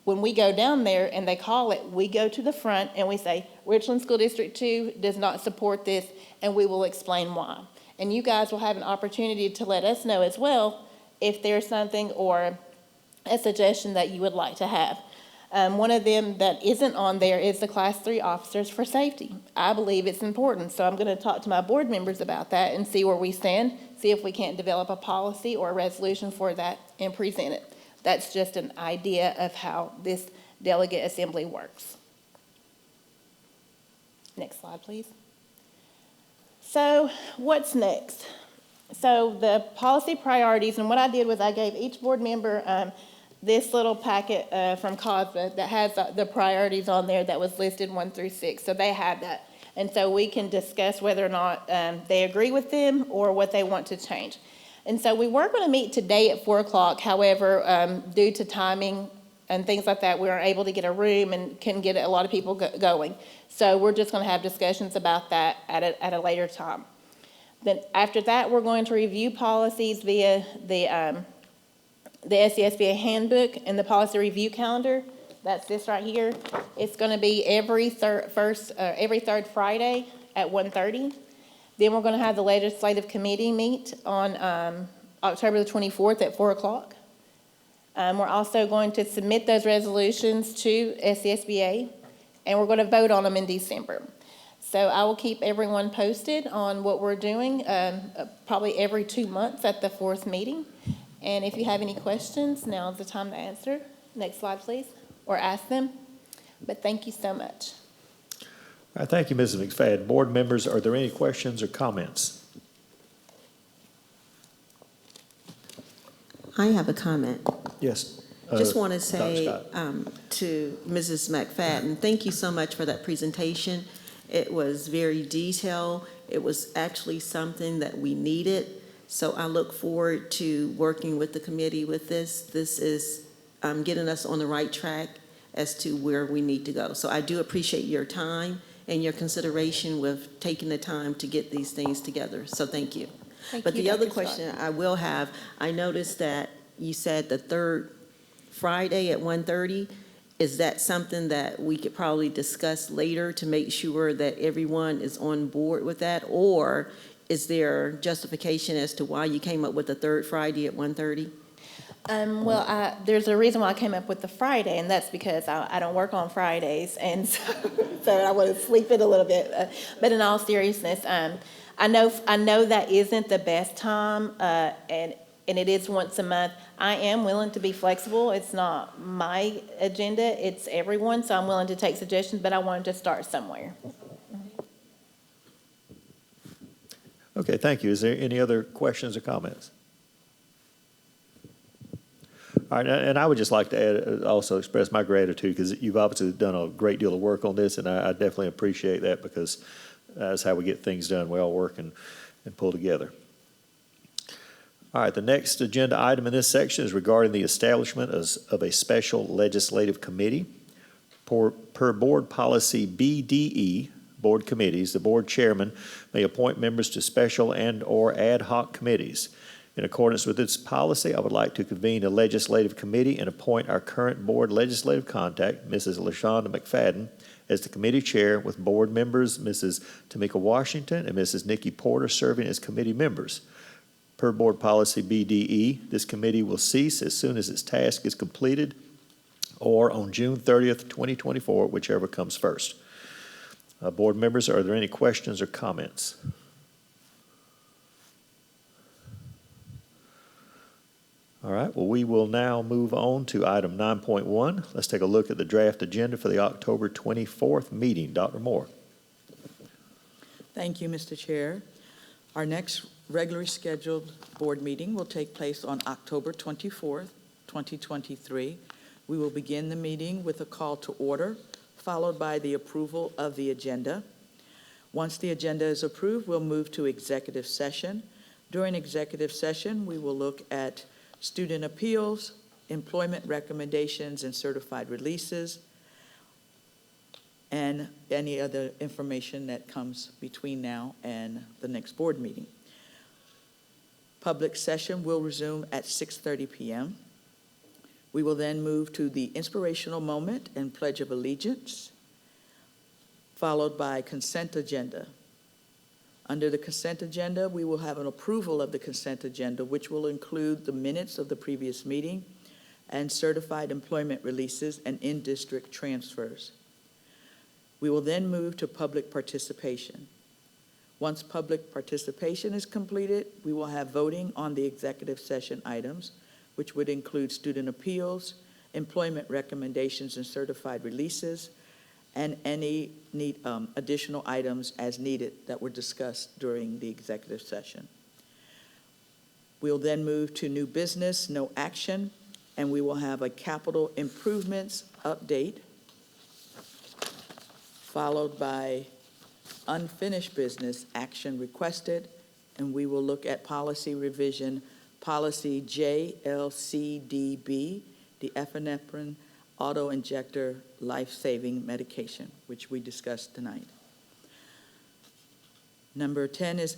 when we go down there and they call it, we go to the front and we say, Richland School District 2 does not support this, and we will explain why. And you guys will have an opportunity to let us know as well if there's something or a suggestion that you would like to have. One of them that isn't on there is the Class 3 officers for safety. I believe it's important, so I'm going to talk to my board members about that and see where we stand, see if we can't develop a policy or a resolution for that and present it. That's just an idea of how this delegate assembly works. Next slide, please. So what's next? So the policy priorities, and what I did was I gave each board member this little packet from COSBA that has the priorities on there that was listed 1 through 6. So they have that. And so we can discuss whether or not they agree with them or what they want to change. And so we were going to meet today at 4 o'clock. However, due to timing and things like that, we weren't able to get a room and couldn't get a lot of people going. So we're just going to have discussions about that at a later time. Then after that, we're going to review policies via the SCSBA handbook and the policy review calendar. That's this right here. It's going to be every third Friday at 1:30. Then we're going to have the legislative committee meet on October the 24th at 4 o'clock. We're also going to submit those resolutions to SCSBA, and we're going to vote on them in December. So I will keep everyone posted on what we're doing, probably every 2 months at the 4th meeting. And if you have any questions, now's the time to answer. Next slide, please, or ask them. But thank you so much. All right, thank you, Mrs. McFadden. Board members, are there any questions or comments? I have a comment. Yes. Just want to say Dr. to Mrs. McFadden, thank you so much for that presentation. It was very detailed. It was actually something that we needed. So I look forward to working with the committee with this. This is getting us on the right track as to where we need to go. So I do appreciate your time and your consideration with taking the time to get these things together. So thank you. But the other question I will have, I noticed that you said the third Friday at 1:30, Is that something that we could probably discuss later to make sure that everyone is on board with that? Or is there justification as to why you came up with the third Friday at 1:30? There's a reason why I came up with the Friday, and that's because I don't work on Fridays, and so I want to sleep in a little bit. But in all seriousness, I know that isn't the best time, and it is once a month. I am willing to be flexible. It's not my agenda, it's everyone's, so I'm willing to take suggestions, but I wanted to start somewhere. Okay, thank you. Is there any other questions or comments? All right, and I would just like to add, also express my gratitude, because you've obviously done a great deal of work on this, and I definitely appreciate that, because that's how we get things done. We all work and pull together. All right, the next agenda item in this section is regarding the establishment of a special legislative committee. Per board policy BDE, board committees, the board chairman may appoint members to special and/or ad hoc committees. In accordance with this policy, I would like to convene a legislative committee and appoint our current board legislative contact, Mrs. LaShonda McFadden, as the committee chair, with board members Mrs. Tamika Washington and Mrs. Nikki Porter serving as committee members. Per board policy BDE, this committee will cease as soon as its task is completed or on June 30th, 2024, whichever comes first. Board members, are there any questions or comments? All right, well, we will now move on to item 9.1. Let's take a look at the draft agenda for the October 24th meeting. Dr. Moore. Thank you, Mr. Chair. Our next regularly scheduled board meeting will take place on October 24th, 2023. We will begin the meeting with a call to order, followed by the approval of the agenda. Once the agenda is approved, we'll move to executive session. During executive session, we will look at student appeals, employment recommendations and certified releases, and any other information that comes between now and the next board meeting. Public session will resume at 6:30 p.m. We will then move to the inspirational moment and Pledge of Allegiance, followed by consent agenda. Under the consent agenda, we will have an approval of the consent agenda, which will include the minutes of the previous meeting and certified employment releases and in-district transfers. We will then move to public participation. Once public participation is completed, we will have voting on the executive session items, which would include student appeals, employment recommendations and certified releases, and any additional items as needed that were discussed during the executive session. We'll then move to new business, no action, and we will have a capital improvements update, followed by unfinished business action requested, and we will look at policy revision, policy JLCDB, the epinephrine auto-injector life-saving medication, which we discussed tonight. Number 10 is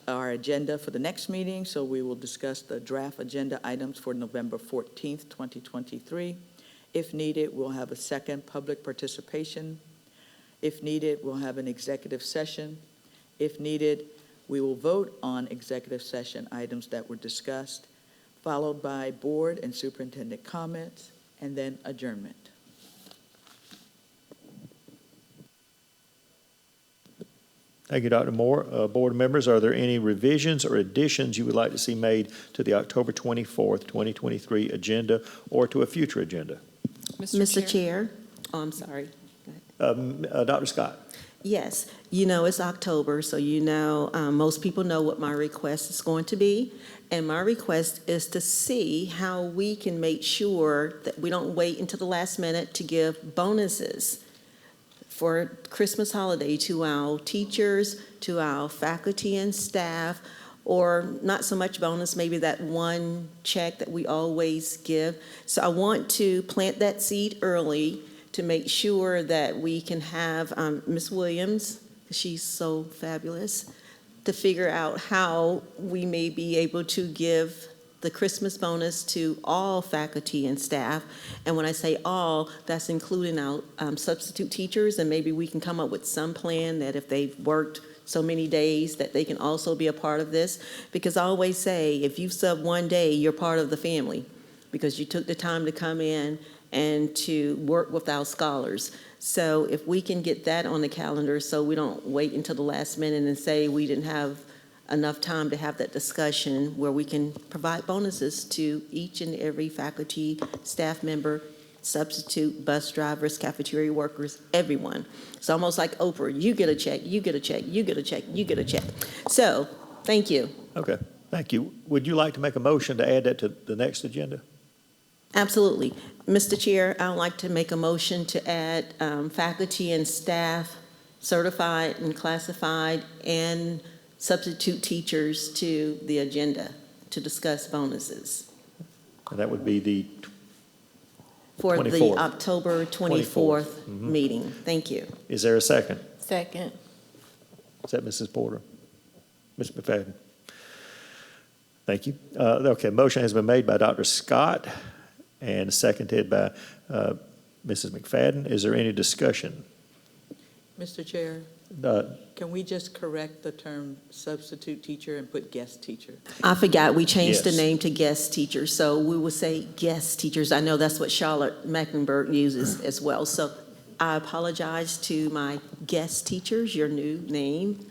our agenda for the next meeting, so we will discuss the draft agenda items for November 14th, 2023. If needed, we'll have a second public participation. If needed, we'll have an executive session. If needed, we will vote on executive session items that were discussed, followed by board and superintendent comments, and then adjournment. Thank you, Dr. Moore. Board members, are there any revisions or additions you would like to see made to the October 24th, 2023 agenda or to a future agenda? Mr. Chair. Oh, I'm sorry. Dr. Scott. Yes, you know, it's October, so you know, most people know what my request is going to be. And my request is to see how we can make sure that we don't wait until the last minute to give bonuses for Christmas holiday to our teachers, to our faculty and staff, or not so much bonus, maybe that one check that we always give. So I want to plant that seed early to make sure that we can have Ms. Williams, she's so fabulous, to figure out how we may be able to give the Christmas bonus to all faculty and staff. And when I say all, that's including our substitute teachers, and maybe we can come up with some plan that if they've worked so many days that they can also be a part of this. Because I always say, if you sub one day, you're part of the family because you took the time to come in and to work with our scholars. So if we can get that on the calendar so we don't wait until the last minute and say we didn't have enough time to have that discussion where we can provide bonuses to each and every faculty, staff member, substitute, bus drivers, cafeteria workers, everyone. It's almost like Oprah, you get a check, you get a check, you get a check, you get a check. So, thank you. Okay, thank you. Would you like to make a motion to add that to the next agenda? Absolutely. Mr. Chair, I would like to make a motion to add faculty and staff, certified and classified, and substitute teachers to the agenda to discuss bonuses. And that would be the For 24th. the October 24th Mhm. meeting. Thank you. Is there a second? Second. Is that Mrs. Porter? Ms. McFadden? Thank you. Okay, motion has been made by Dr. Scott and seconded by Mrs. McFadden. Is there any discussion? Mr. Chair, can we just correct the term substitute teacher and put guest teacher? I forgot, we changed the Yes. name to guest teacher, so we will say guest teachers. I know that's what Charlotte Mecklenburg uses as well. So I apologize to my guest teachers, your new name.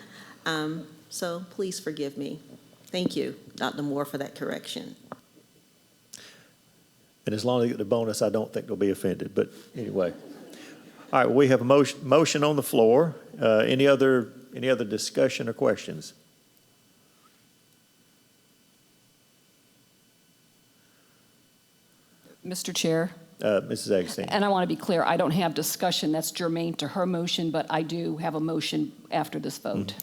So please forgive me. Thank you, Dr. Moore, for that correction. And as long as they get the bonus, I don't think they'll be offended, but anyway. All right, we have a motion on the floor. Any other discussion or questions? Mr. Chair, Mrs. Agustin. and I want to be clear, I don't have discussion that's germane to her motion, but I do have a motion after this vote.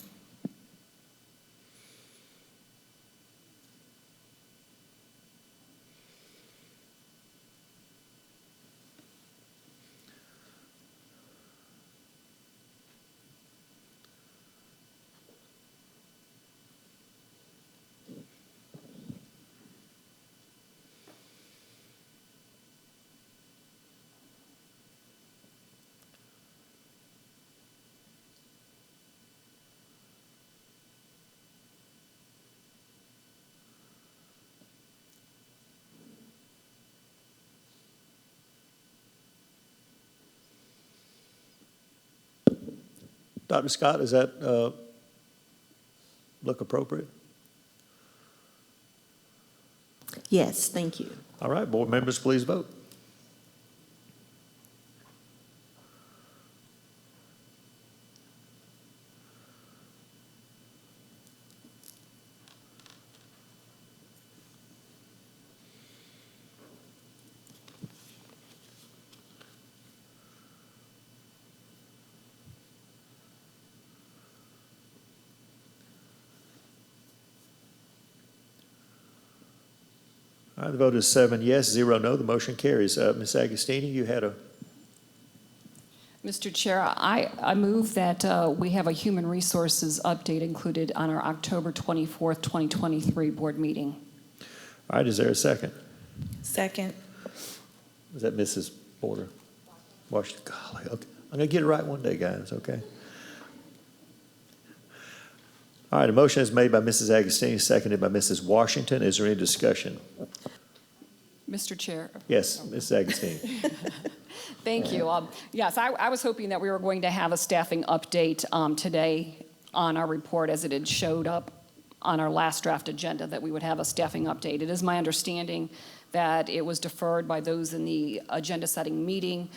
Dr. Scott, does that look appropriate? Yes, thank you. All right, board members, please vote. All right, the vote is 7 yes, 0 no. The motion carries. Ms. Agostini, you had a... Mr. Chair, I move that we have a human resources update included on our October 24th, 2023 board meeting. All right, is there a second? Second. Is that Mrs. Porter? Washington, golly, okay. I'm going to get it right one day, guys, okay? All right, a motion is made by Mrs. Agostini, seconded by Mrs. Washington. Is there any discussion? Mr. Chair. Yes, Mrs. Agostini. Thank you. Yes, I was hoping that we were going to have a staffing update today on our report as it had showed up on our last draft agenda, that we would have a staffing update. It is my understanding that it was deferred by those in the agenda-setting meeting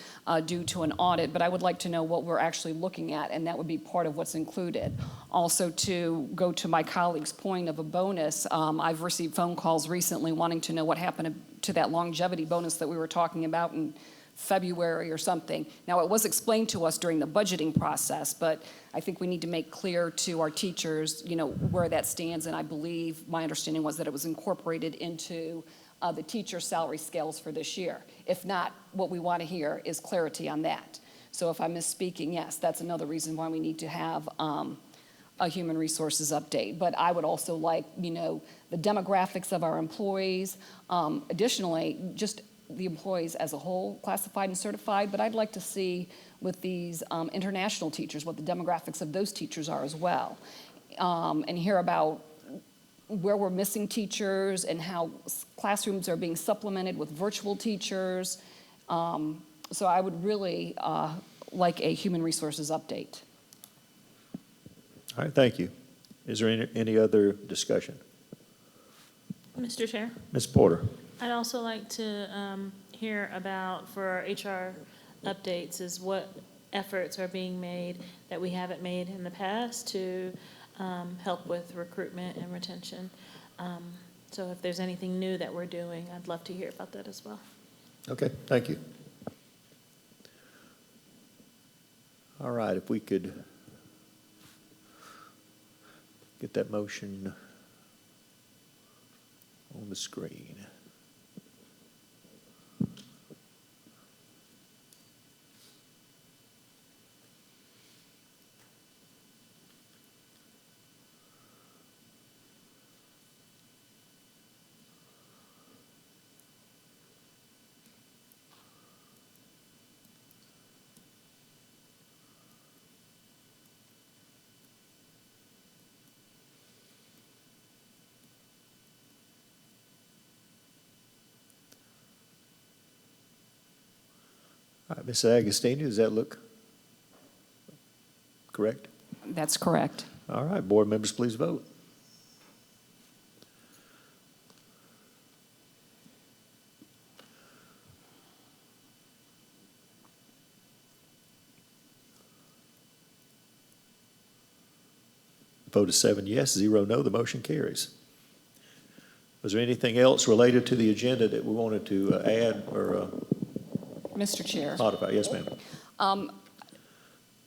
due to an audit, but I would like to know what we're actually looking at, and that would be part of what's included. Also, to go to my colleague's point of a bonus, I've received phone calls recently wanting to know what happened to that longevity bonus that we were talking about in February or something. Now, it was explained to us during the budgeting process, but I think we need to make clear to our teachers, where that stands, and I believe, my understanding was that it was incorporated into the teacher salary scales for this year. If not, what we want to hear is clarity on that. So if I'm misspeaking, yes, that's another reason why we need to have a human resources update, but I would also like, the demographics of our employees. Additionally, just the employees as a whole, classified and certified, but I'd like to see with these international teachers, what the demographics of those teachers are as well. And hear about where we're missing teachers and how classrooms are being supplemented with virtual teachers. So I would really like a human resources update. All right, thank you. Is there any other discussion? Mr. Chair, Ms. Porter? I'd also like to hear about, for our HR updates, is what efforts are being made that we haven't made in the past to help with recruitment and retention. So if there's anything new that we're doing, I'd love to hear about that as well. Okay, thank you. All right, if we could get that motion on the screen. All right, Ms. Agostini, does that look correct? That's correct. All right, board members, please vote. Vote is 7 yes, 0 no, the motion carries. Was there anything else related to the agenda that we wanted to add or Mr. Chair. modify? Yes, ma'am.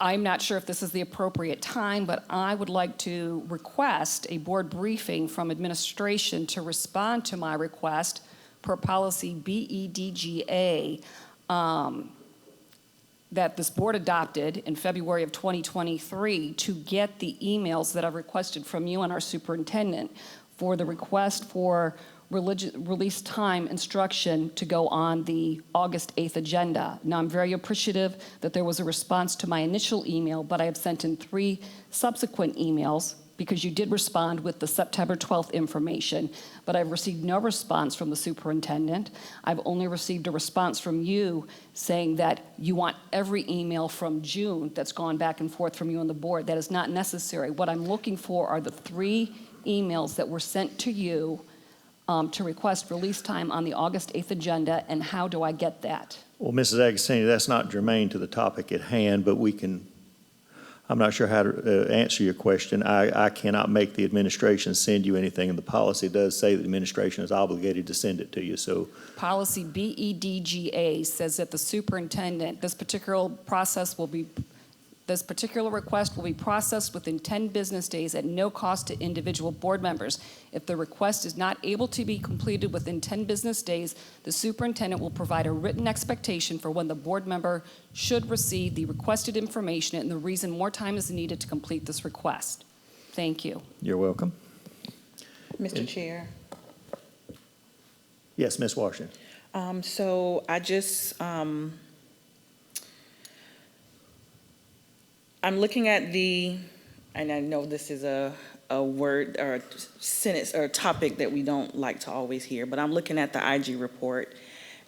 I'm not sure if this is the appropriate time, but I would like to request a board briefing from administration to respond to my request per policy BEDGA that this board adopted in February of 2023 to get the emails that I've requested from you and our superintendent for the request for release time instruction to go on the August 8th agenda. Now, I'm very appreciative that there was a response to my initial email, but I have sent in 3 subsequent emails because you did respond with the September 12th information, but I've received no response from the superintendent. I've only received a response from you saying that you want every email from June that's gone back and forth from you and the board. That is not necessary. What I'm looking for are the 3 emails that were sent to you to request release time on the August 8th agenda, and how do I get that? Well, Mrs. Agostini, that's not germane to the topic at hand, but we can, I'm not sure how to answer your question. I cannot make the administration send you anything, and the policy does say that the administration is obligated to send it to you, so. Policy BEDGA says that the superintendent, this particular request will be processed within 10 business days at no cost to individual board members. If the request is not able to be completed within 10 business days, the superintendent will provide a written expectation for when the board member should receive the requested information and the reason more time is needed to complete this request. Thank you. You're welcome. Mr. Chair. Yes, Ms. Washington. So I just, I'm looking at and I know this is a word or a sentence or a topic that we don't like to always hear, but I'm looking at the IG report,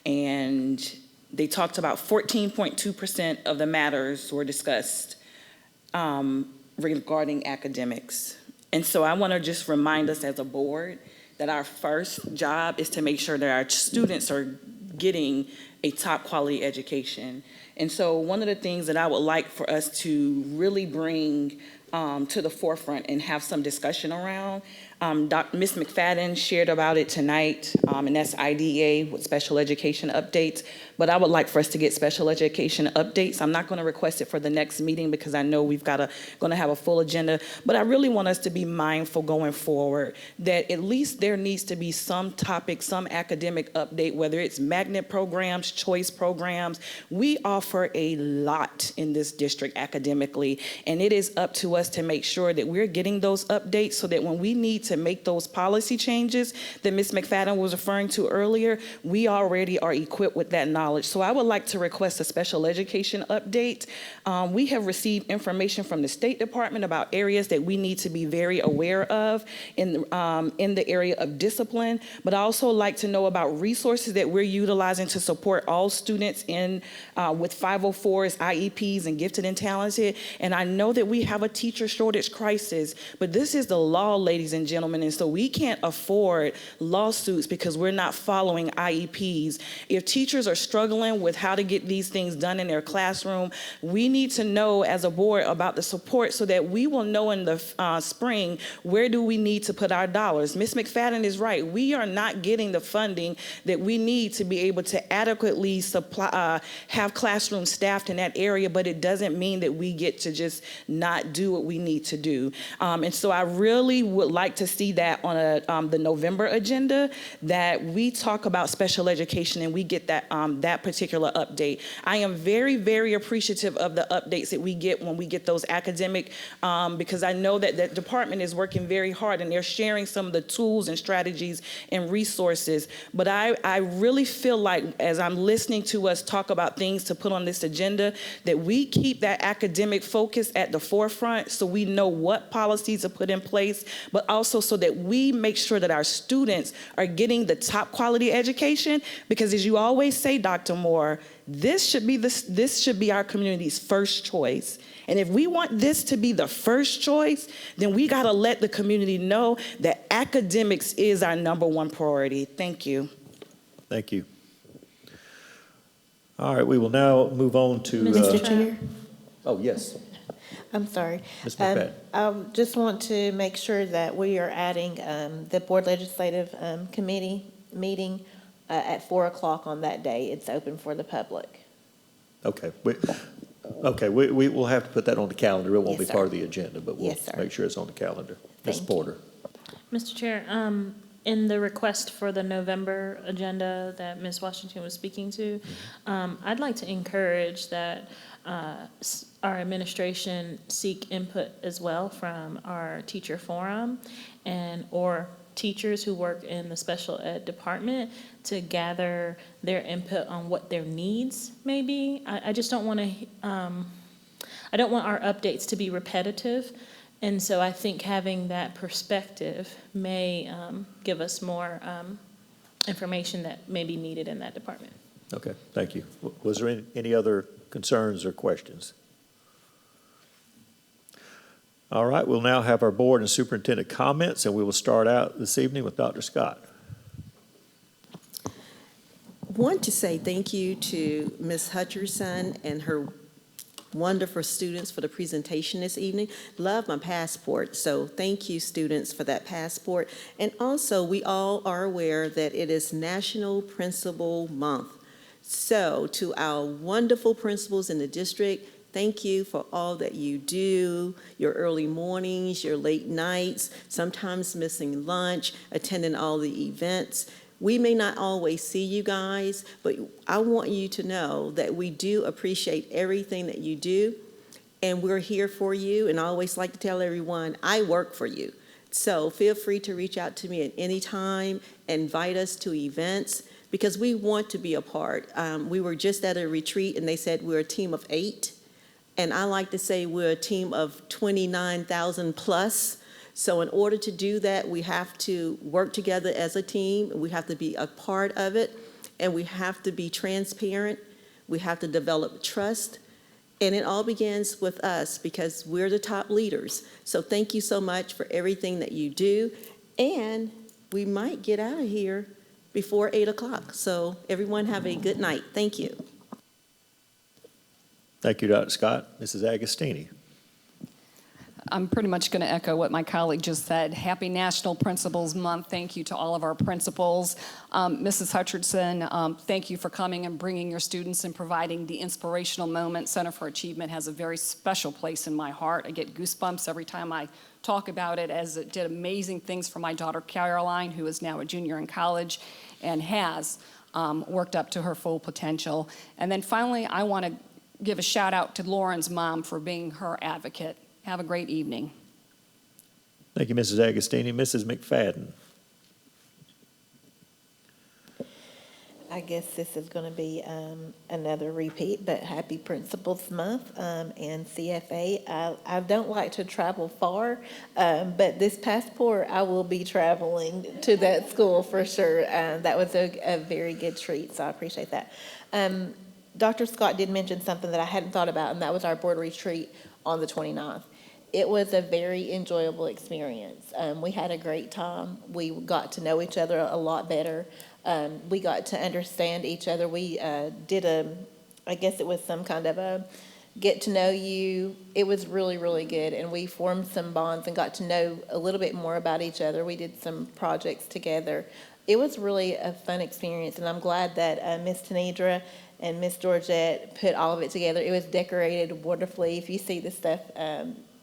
and they talked about 14.2% of the matters were discussed regarding academics. And so I want to just remind us as a board that our first job is to make sure that our students are getting a top quality education. And so one of the things that I would like for us to really bring to the forefront and have some discussion around, Ms. McFadden shared about it tonight, and that's IDEA with special education updates. but I would like for us to get special education updates. I'm not going to request it for the next meeting because I know we've going to have a full agenda, but I really want us to be mindful going forward that at least there needs to be some topic, some academic update, whether it's magnet programs, choice programs. We offer a lot in this district academically, and it is up to us to make sure that we're getting those updates so that when we need to make those policy changes that Ms. McFadden was referring to earlier, we already are equipped with that knowledge. So I would like to request a special education update. We have received information from the State Department about areas that we need to be very aware of in the area of discipline, but I also like to know about resources that we're utilizing to support all students in with 504s, IEPs, and gifted and talented. And I know that we have a teacher shortage crisis, but this is the law, ladies and gentlemen, and so we can't afford lawsuits because we're not following IEPs. If teachers are struggling with how to get these things done in their classroom, we need to know as a board about the support so that we will know in the spring where do we need to put our dollars. Ms. McFadden is right. We are not getting the funding that we need to be able to adequately supply, have classrooms staffed in that area, but it doesn't mean that we get to just not do what we need to do. And so I really would like to see that on the November agenda, that we talk about special education and we get that, that particular update. I am very, very appreciative of the updates that we get when we get those academic, because I know that that department is working very hard and they're sharing some of the tools and strategies and resources. But I really feel like as I'm listening to us talk about things to put on this agenda, that we keep that academic focus at the forefront so we know what policies are put in place, but also so that we make sure that our students are getting the top quality education, because as you always say, Dr. Moore, this should be our community's first choice. And if we want this to be the first choice, then we got to let the community know that academics is our #1 priority. Thank you. Thank you. All right, we will now move on to. Mr. Chair? Oh, yes. I'm sorry. Ms. McFadden. I just want to make sure that we are adding the Board Legislative Committee meeting at 4 o'clock on that day. It's open for the public. Okay. We will have to put that on the calendar. It won't be Yes, part of sir. the agenda, but we'll Yes, sir. make sure it's on the calendar. Ms. Thank Porter. Mr. Chair, in the request for the November agenda that Ms. Washington was speaking to, I'd like to encourage that our administration seek input as well from our teacher forum or teachers who work in the special ed department to gather their input on what their needs may be. I just don't want to, I don't want our updates to be repetitive. And so I think having that perspective may give us more information that may be needed in that department. Okay, thank you. Was there any other concerns or questions? All right, we'll now have our board and superintendent comments, and we will start out this evening with Dr. Scott. Want to say thank you to Ms. Hutcherson and her wonderful students for the presentation this evening. Love my passport, so thank you, students, for that passport. And also, we all are aware that it is National Principal Month. So to our wonderful principals in the district, thank you for all that you do, your early mornings, your late nights, sometimes missing lunch, attending all the events. We may not always see you guys, but I want you to know that we do appreciate everything that you do, and we're here for you. And I always like to tell everyone, I work for you. So feel free to reach out to me at any time, invite us to events, because we want to be a part. We were just at a retreat, and they said we're a team of 8. And I like to say we're a team of 29,000 plus. So in order to do that, we have to work together as a team. We have to be a part of it, and we have to be transparent. We have to develop trust. And it all begins with us because we're the top leaders. So thank you so much for everything that you do. And we might get out of here before 8 o'clock. So everyone have a good night. Thank you. Thank you, Dr. Scott. Mrs. Agostini. I'm pretty much going to echo what my colleague just said. Happy National Principals Month. Thank you to all of our principals. Mrs. Hutchinson, thank you for coming and bringing your students and providing the inspirational moment. Center for Achievement has a very special place in my heart. I get goosebumps every time I talk about it, as it did amazing things for my daughter Caroline, who is now a junior in college and has worked up to her full potential. And then finally, I want to give a shout out to Lauren's mom for being her advocate. Have a great evening. Thank you, Mrs. Agostini. Mrs. McFadden. I guess this is going to be another repeat, but happy Principals Month and CFA. I don't like to travel far, but this passport, I will be traveling to that school for sure. That was a very good treat, so I appreciate that. Dr. Scott did mention something that I hadn't thought about, and that was our board retreat on the 29th. It was a very enjoyable experience. We had a great time. We got to know each other a lot better. We got to understand each other. We did I guess it was some kind of a get to know you. It was really, really good. And we formed some bonds and got to know a little bit more about each other. We did some projects together. It was really a fun experience. And I'm glad that Miss Tanedra and Miss Georgette put all of it together. It was decorated wonderfully. If you see the stuff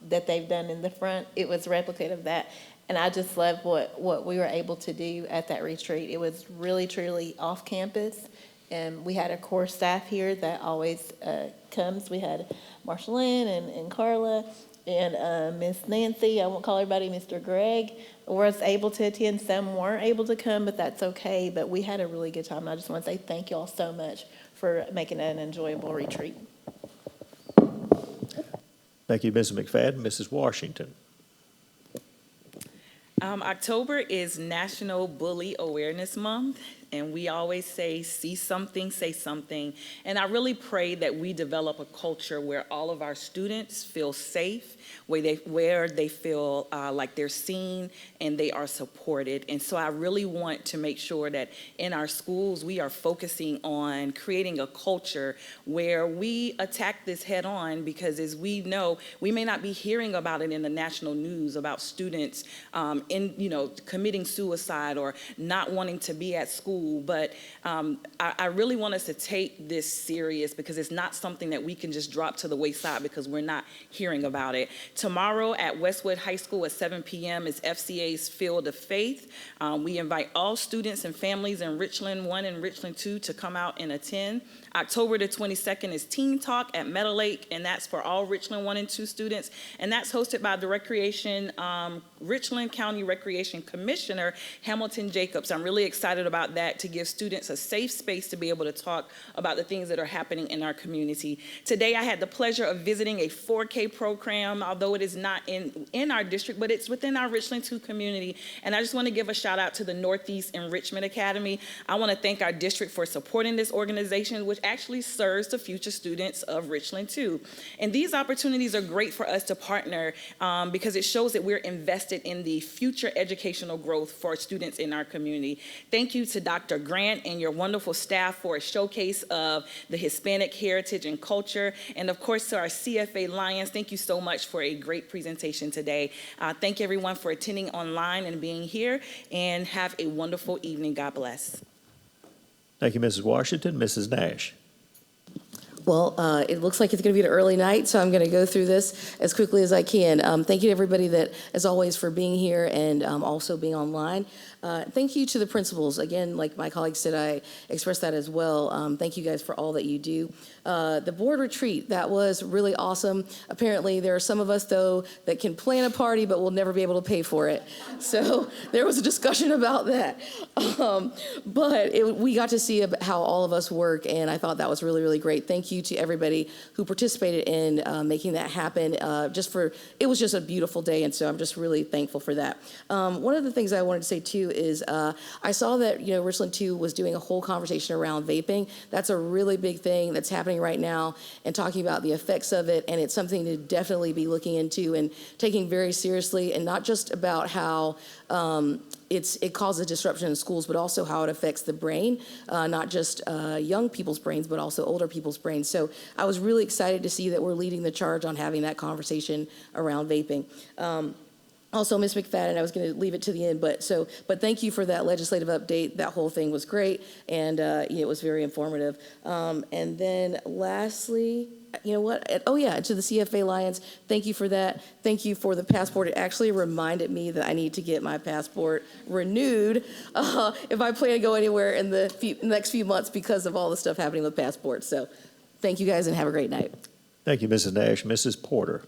that they've done in the front, it was a replicate of that. And I just love what we were able to do at that retreat. It was really, truly off campus. And we had a core staff here that always comes. We had Marshalyn and Carla and Miss Nancy. I won't call everybody Mr. Greg. Was able to attend. Some weren't able to come, but that's okay. But we had a really good time. I just want to say thank you all so much for making it an enjoyable retreat. Thank you, Mrs. McFadden. Mrs. Washington. October is National Bully Awareness Month, and we always say, see something, say something. And I really pray that we develop a culture where all of our students feel safe, where they feel like they're seen and they are supported. And so I really want to make sure that in our schools, we are focusing on creating a culture where we attack this head on, because as we know, we may not be hearing about it in the national news about students committing suicide or not wanting to be at school. But I really want us to take this serious, because it's not something that we can just drop to the wayside because we're not hearing about it. Tomorrow at Westwood High School at 7 p.m. is FCA's Field of Faith. We invite all students and families in Richland 1 and Richland 2 to come out and attend. October the 22nd is Teen Talk at Meadow Lake, and that's for all Richland 1 and 2 students. And that's hosted by the Richland County Recreation Commissioner, Hamilton Jacobs. I'm really excited about that, to give students a safe space to be able to talk about the things that are happening in our community. Today, I had the pleasure of visiting a 4K program, although it is not in our district, but it's within our Richland 2 community. And I just want to give a shout out to the Northeast Enrichment Academy. I want to thank our district for supporting this organization, which actually serves the future students of Richland 2. And these opportunities are great for us to partner because it shows that we're invested in the future educational growth for students in our community. Thank you to Dr. Grant and your wonderful staff for a showcase of the Hispanic heritage and culture. And of course, to our CFA Lions, thank you so much for a great presentation today. Thank everyone for attending online and being here, and have a wonderful evening. God bless. Thank you, Mrs. Washington. Mrs. Nash. Well, it looks like it's going to be an early night, so I'm going to go through this as quickly as I can. Thank you to everybody that, as always, for being here and also being online. Thank you to the principals. Again, like my colleague said, I expressed that as well. Thank you guys for all that you do. The board retreat, that was really awesome. Apparently, there are some of us, though, that can plan a party but will never be able to pay for it. So there was a discussion about that. But we got to see how all of us work, and I thought that was really, really great. Thank you to everybody who participated in making that happen. It was just a beautiful day, and so I'm just really thankful for that. One of the things I wanted to say, too, is I saw that, Richland 2 was doing a whole conversation around vaping. That's a really big thing that's happening right now, and talking about the effects of it, and it's something to definitely be looking into and taking very seriously, and not just about how it causes disruption in schools, but also how it affects the brain, not just young people's brains, but also older people's brains. So I was really excited to see that we're leading the charge on having that conversation around vaping. Also, Ms. McFadden, I was going to leave it to the end, but thank you for that legislative update. That whole thing was great, and it was very informative. And then lastly, you know what? Oh yeah, to the CFA Lions, thank you for that. Thank you for the passport. It actually reminded me that I need to get my passport renewed if I plan to go anywhere in the next few months because of all the stuff happening with passports. So thank you guys and have a great night. Thank you, Mrs. Nash. Mrs. Porter.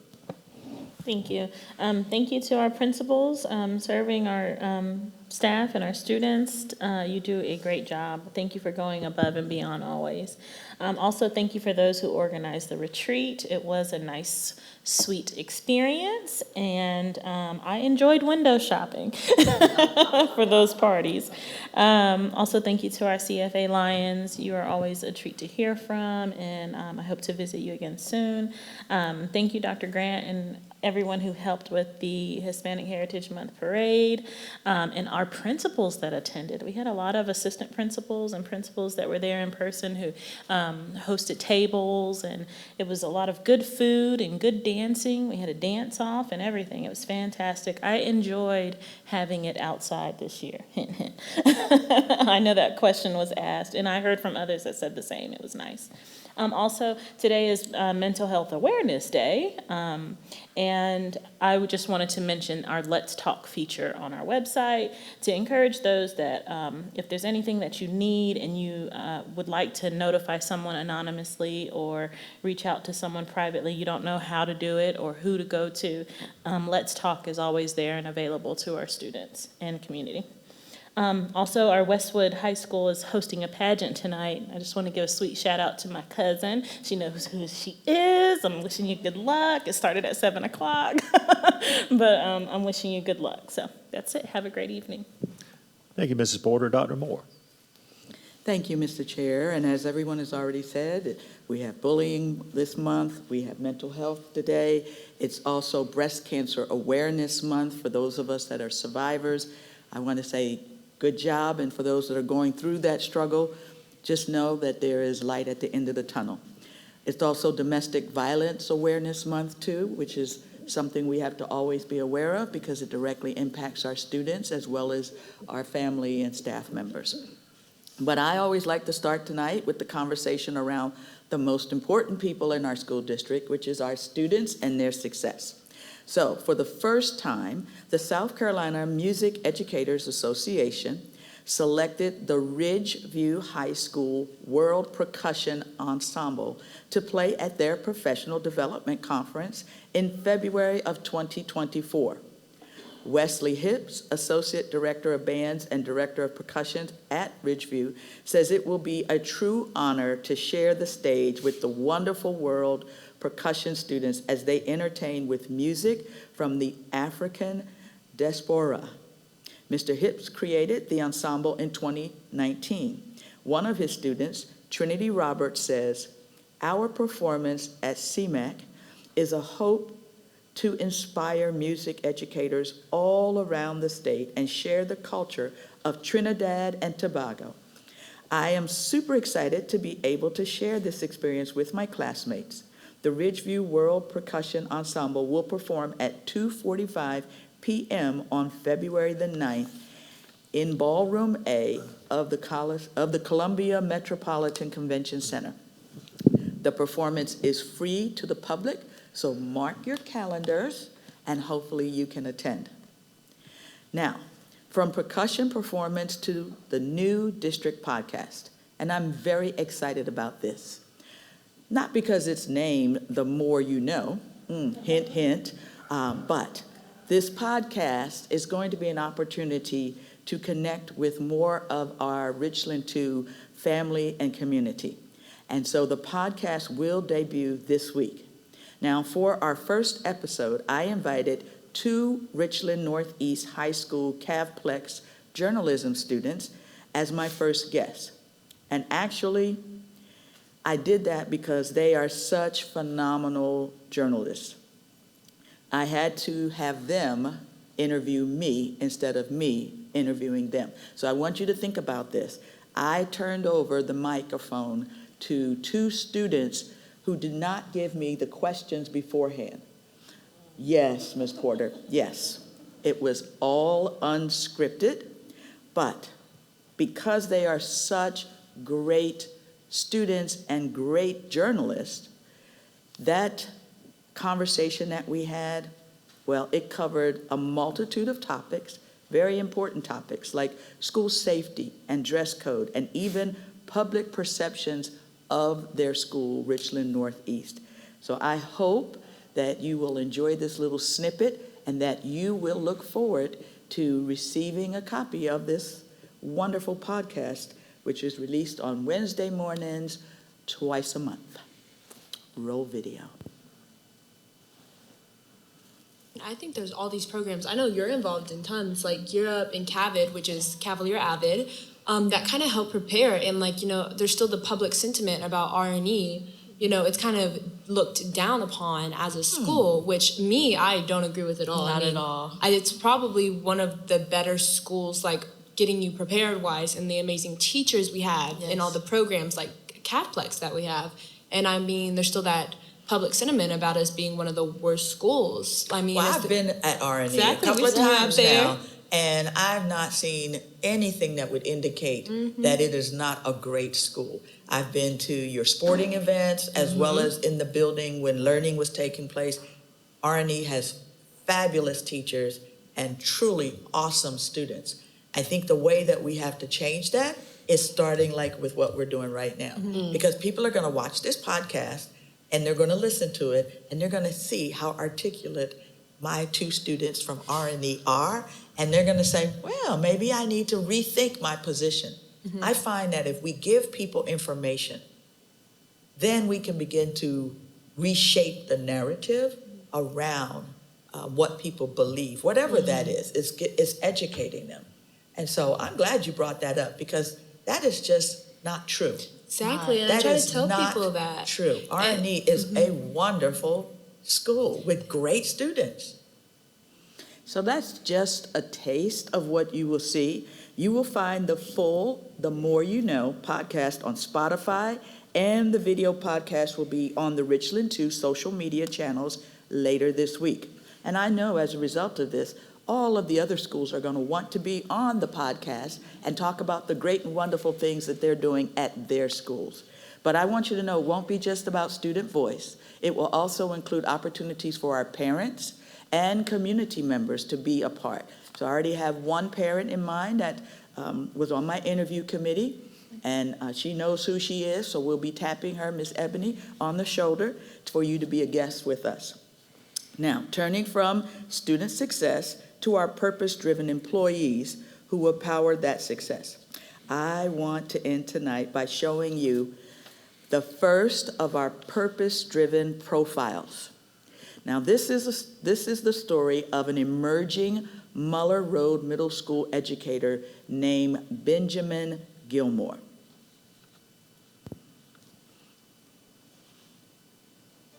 Thank you. Thank you to our principals serving our staff and our students. You do a great job. Thank you for going above and beyond always. Also, thank you for those who organized the retreat. It was a nice, sweet experience, and I enjoyed window shopping for those parties. Also, thank you to our CFA Lions. You are always a treat to hear from, and I hope to visit you again soon. Thank you, Dr. Grant, and everyone who helped with the Hispanic Heritage Month Parade, and our principals that attended. We had a lot of assistant principals and principals that were there in person who hosted tables, and it was a lot of good food and good dancing. We had a dance off and everything. It was fantastic. I enjoyed having it outside this year. I know that question was asked, and I heard from others that said the same. It was nice. Also, today is Mental Health Awareness Day, and I just wanted to mention our Let's Talk feature on our website to encourage those that if there's anything that you need and you would like to notify someone anonymously or reach out to someone privately, you don't know how to do it or who to go to, Let's Talk is always there and available to our students and community. Also, our Westwood High School is hosting a pageant tonight. I just want to give a sweet shout out to my cousin. She knows who she is. I'm wishing you good luck. It started at 7 o'clock, but I'm wishing you good luck. So that's it. Have a great evening. Thank you, Mrs. Porter. Dr. Moore. Thank you, Mr. Chair. And as everyone has already said, we have bullying this month. We have mental health today. It's also Breast Cancer Awareness Month for those of us that are survivors. I want to say good job, and for those that are going through that struggle, just know that there is light at the end of the tunnel. It's also Domestic Violence Awareness Month too, which is something we have to always be aware of because it directly impacts our students as well as our family and staff members. But I always like to start tonight with the conversation around the most important people in our school district, which is our students and their success. So for the first time, the South Carolina Music Educators Association selected the Ridgeview High School World Percussion Ensemble to play at their Professional Development Conference in February of 2024. Wesley Hips, Associate Director of Bands and Director of Percussion at Ridgeview, says it will be a true honor to share the stage with the wonderful world percussion students as they entertain with music from the African diaspora. Mr. Hips created the ensemble in 2019. One of his students, Trinity Roberts, says, "Our performance at CMAC is a hope to inspire music educators all around the state and share the culture of Trinidad and Tobago. I am super excited to be able to share this experience with my classmates. The Ridgeview World Percussion Ensemble will perform at 2:45 p.m. on February the 9th in Ballroom A of the Columbia Metropolitan Convention Center. The performance is free to the public, so mark your calendars and hopefully you can attend." Now, from percussion performance to the new district podcast, and I'm very excited about this. Not because it's named The More You Know, hint, hint, but this podcast is going to be an opportunity to connect with more of our Richland 2 family and community. And so the podcast will debut this week. Now, for our first episode, I invited 2 Richland Northeast High School Cavplex journalism students as my first guest. And actually, I did that because they are such phenomenal journalists. I had to have them interview me instead of me interviewing them. So I want you to think about this. I turned over the microphone to 2 students who did not give me the questions beforehand. Yes, Ms. Porter, yes. It was all unscripted, but because they are such great students and great journalists, that conversation that we had, well, it covered a multitude of topics, very important topics like school safety and dress code, and even public perceptions of their school, Richland Northeast. So I hope that you will enjoy this little snippet and that you will look forward to receiving a copy of this wonderful podcast, which is released on Wednesday mornings, twice a month. Roll video. I think there's all these programs. I know you're involved in tons, like you're up in CAVID, which is Cavalier Avid, that kind of help prepare. And like, you know, there's still the public sentiment about R&E. You know, it's kind of looked down upon as a school, which I don't agree with at all. Not at all. It's probably one of the better schools, like getting you prepared wise, and the amazing teachers we have and all the programs like CAVPlex that we have. And I mean, there's still that public sentiment about us being one of the worst schools. I mean, I've been at R&E exactly, a couple of we saw times there. now, and I've not seen anything that would indicate that it is not a great school. I've been to your sporting events as well as in the building when learning was taking place. R&E has fabulous teachers and truly awesome students. I think the way that we have to change that is starting like with what we're doing right now. Because people are going to watch this podcast and they're going to listen to it and they're going to see how articulate my 2 students from R&E are, and they're going to say, well, maybe I need to rethink my position. I find that if we give people information, then we can begin to reshape the narrative around what people believe, whatever that is. It's educating them. And so I'm glad you brought that up because that is just not true. Exactly, and I try to tell people that. True. R&E is a wonderful school with great students. So that's just a taste of what you will see. You will find the full The More You Know podcast on Spotify, and the video podcast will be on the Richland 2 social media channels later this week. And I know as a result of this, all of the other schools are going to want to be on the podcast and talk about the great and wonderful things that they're doing at their schools. But I want you to know it won't be just about student voice. It will also include opportunities for our parents and community members to be a part. So I already have one parent in mind that was on my interview committee, and she knows who she is, so we'll be tapping her, Miss Ebony, on the shoulder for you to be a guest with us. Now, turning from student success to our purpose-driven employees who will power that success. I want to end tonight by showing you the first of our purpose-driven profiles. Now, this is the story of an emerging Muller Road Middle School educator named Benjamin Gilmore.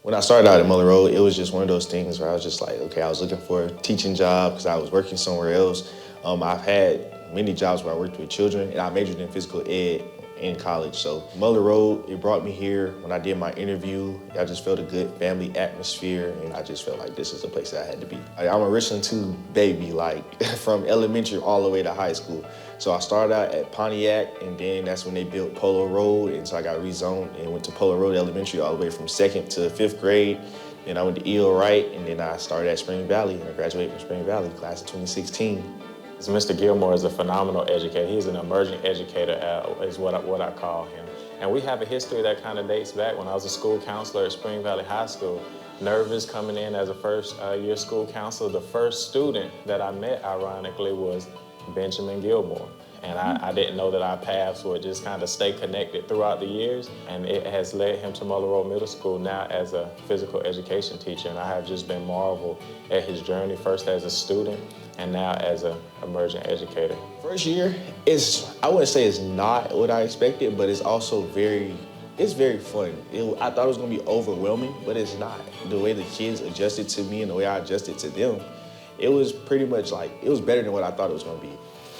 When I started out at Muller Road, it was just one of those things where I was just like, okay, I was looking for a teaching job because I was working somewhere else. I've had many jobs where I worked with children, and I majored in physical ed in college. So Muller Road, it brought me here. When I did my interview, I just felt a good family atmosphere, and I just felt like this is the place that I had to be. I'm a Richland 2 baby, like from elementary all the way to high school. So I started out at Pontiac, and then that's when they built Polo Road, and so I got rezoned and went to Polo Road Elementary all the way from 2nd to 5th grade. Then I went to E.O. Wright, and then I started at Spring Valley, and I graduated from Spring Valley, class of 2016. Mr. Gilmore is a phenomenal educator. He's an emerging educator, is what I call him. And we have a history that kind of dates back when I was a school counselor at Spring Valley High School. Nervous coming in as a first-year school counselor. The first student that I met, ironically, was Benjamin Gilmore. And I didn't know that our paths would just kind of stay connected throughout the years. And it has led him to Muller Road Middle School now as a physical education teacher. And I have just been marveled at his journey, first as a student and now as an emerging educator. First year, I wouldn't say it's not what I expected, but it's also very fun. I thought it was gonna be overwhelming, but it's not. The way the kids adjusted to me and the way I adjusted to them, it was pretty much like, it was better than what I thought it was gonna be.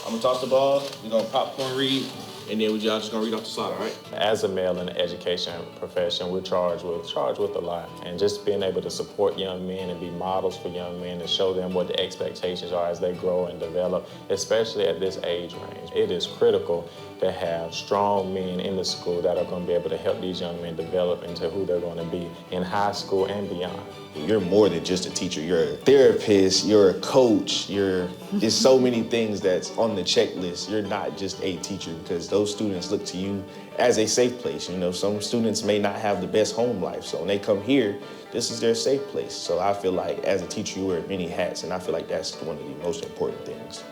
I'm gonna toss the ball, we're gonna popcorn read, and then y'all just gonna read off the slide, all right? As a male in the education profession, we're charged with a lot. And just being able to support young men and be models for young men and show them what the expectations are as they grow and develop, especially at this age range. It is critical to have strong men in the school that are gonna be able to help these young men develop into who they're gonna be in high school and beyond. You're more than just a teacher. You're a therapist, you're a coach, there's so many things that's on the checklist. You're not just a teacher because those students look to you as a safe place. You know, some students may not have the best home life, so when they come here, this is their safe place. So I feel like as a teacher, you wear many hats, and I feel like that's one of the most important things.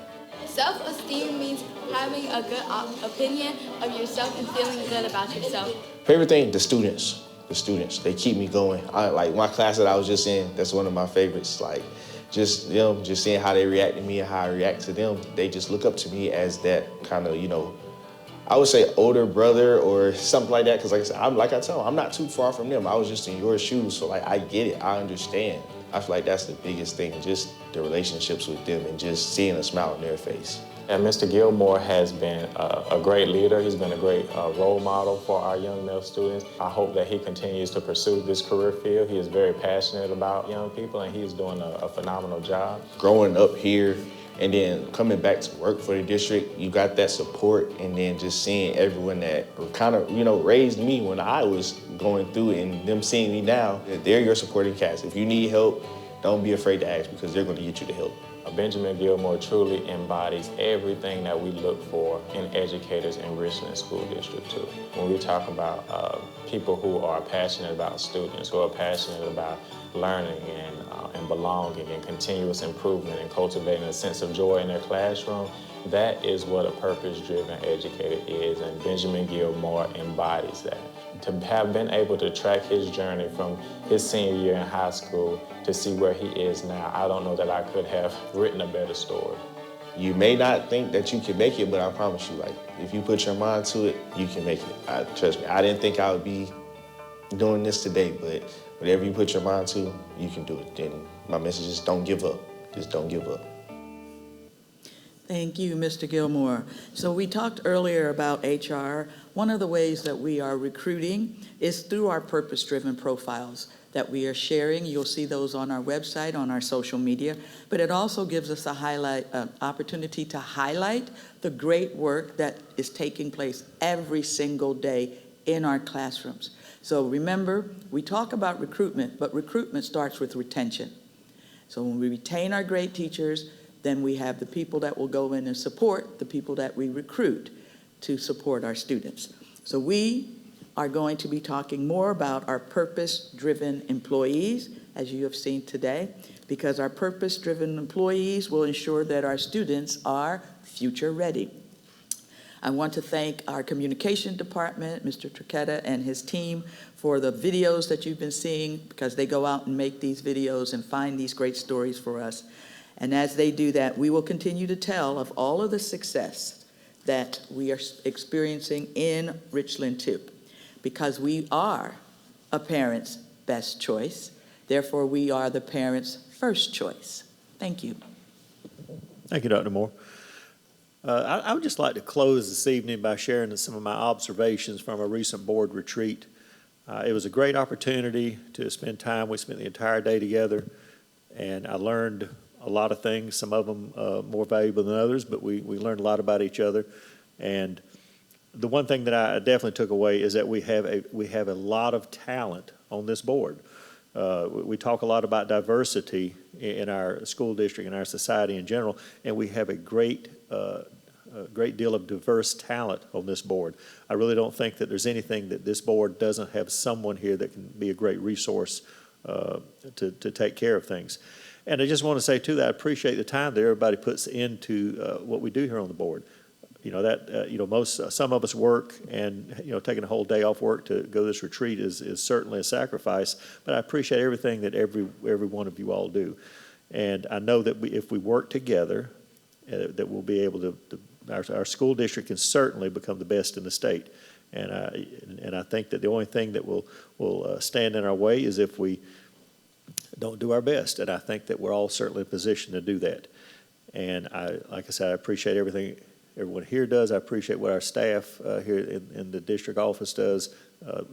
Self-esteem means having a good opinion of yourself and feeling good about yourself. Favorite thing, the students. They keep me going. Like my class that I was just in, that's one of my favorites. Like just them, just seeing how they react to me and how I react to them. They just look up to me as that kind of, I would say older brother or something like that. Cause like I tell them, I'm not too far from them. I was just in your shoes. So like, I get it, I understand. I feel like that's the biggest thing, just the relationships with them and just seeing a smile on their face. And Mr. Gilmore has been a great leader. He's been a great role model for our young male students. I hope that he continues to pursue this career field. He is very passionate about young people, and he's doing a phenomenal job. Growing up here and then coming back to work for the district, you got that support, and then just seeing everyone that kind of, raised me when I was going through it, and them seeing me now, they're your supporting cast. If you need help, don't be afraid to ask because they're going to get you the help. Benjamin Gilmore truly embodies everything that we look for in educators in Richland School District 2. When we talk about people who are passionate about students, who are passionate about learning and belonging and continuous improvement and cultivating a sense of joy in their classroom, that is what a purpose-driven educator is, and Benjamin Gilmore embodies that. To have been able to track his journey from his senior year in high school to see where he is now, I don't know that I could have written a better story. You may not think that you can make it, but I promise you, like, if you put your mind to it, you can make it. Trust me, I didn't think I would be doing this today, but whatever you put your mind to, you can do it. Then my message is don't give up. Just don't give up. Thank you, Mr. Gilmore. So we talked earlier about HR. One of the ways that we are recruiting is through our purpose-driven profiles that we are sharing. You'll see those on our website, on our social media, but it also gives us an opportunity to highlight the great work that is taking place every single day in our classrooms. So remember, we talk about recruitment, but recruitment starts with retention. So when we retain our great teachers, then we have the people that will go in and support the people that we recruit to support our students. So we are going to be talking more about our purpose-driven employees, as you have seen today, because our purpose-driven employees will ensure that our students are future-ready. I want to thank our communication department, Mr. Triquetta and his team, for the videos that you've been seeing, because they go out and make these videos and find these great stories for us. And as they do that, we will continue to tell of all of the success that we are experiencing in Richland 2, because we are a parent's best choice. Therefore, we are the parent's first choice. Thank you. Thank you, Dr. Moore. I would just like to close this evening by sharing some of my observations from a recent board retreat. It was a great opportunity to spend time. We spent the entire day together, and I learned a lot of things, some of them more valuable than others, but we learned a lot about each other. And the one thing that I definitely took away is that we have a lot of talent on this board. We talk a lot about diversity in our school district and our society in general, and we have a great deal of diverse talent on this board. I really don't think that there's anything that this board doesn't have someone here that can be a great resource to take care of things. And I just want to say, too, that I appreciate the time that everybody puts into what we do here on the board. some of us work, and, taking a whole day off work to go to this retreat is certainly a sacrifice, but I appreciate everything that every one of you all do. And I know that if we work together, that we'll be able to our school district can certainly become the best in the state. And I think that the only thing that will stand in our way is if we don't do our best. And I think that we're all certainly in a position to do that. And like I said, I appreciate everything everyone here does. I appreciate what our staff here in the district office does.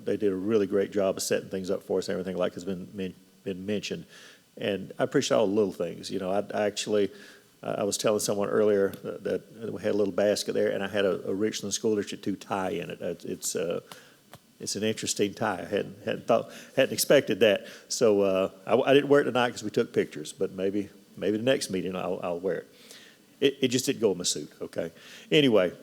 They did a really great job of setting things up for us and everything like has been mentioned. And I appreciate all the little things. I was telling someone earlier that we had a little basket there, and I had a Richland School District 2 tie in it. It's an interesting tie. I hadn't expected that. So I didn't wear it tonight because we took pictures, but maybe the next meeting I'll wear it. It just didn't go with my suit, okay? Anyway,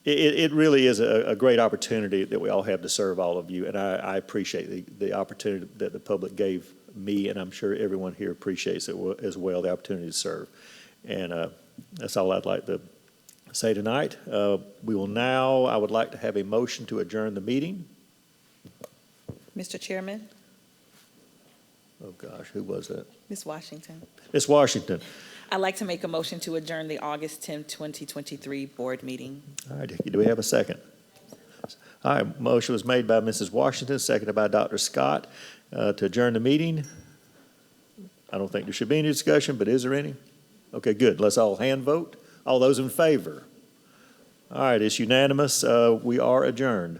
it really is a great opportunity that we all have to serve all of you, and I appreciate the opportunity that the public gave me, and I'm sure everyone here appreciates it as well, the opportunity to serve. And that's all I'd like to say tonight. I would like to have a motion to adjourn the meeting. Mr. Chairman, Oh, gosh, who was that? Ms. Washington. Ms. Washington. I'd like to make a motion to adjourn the August 10th, 2023 board meeting. All right, do we have a second? All right, motion was made by Mrs. Washington, seconded by Dr. Scott to adjourn the meeting. I don't think there should be any discussion, but is there any? Okay, good. Let's all hand vote. All those in favor? All right, it's unanimous. We are adjourned.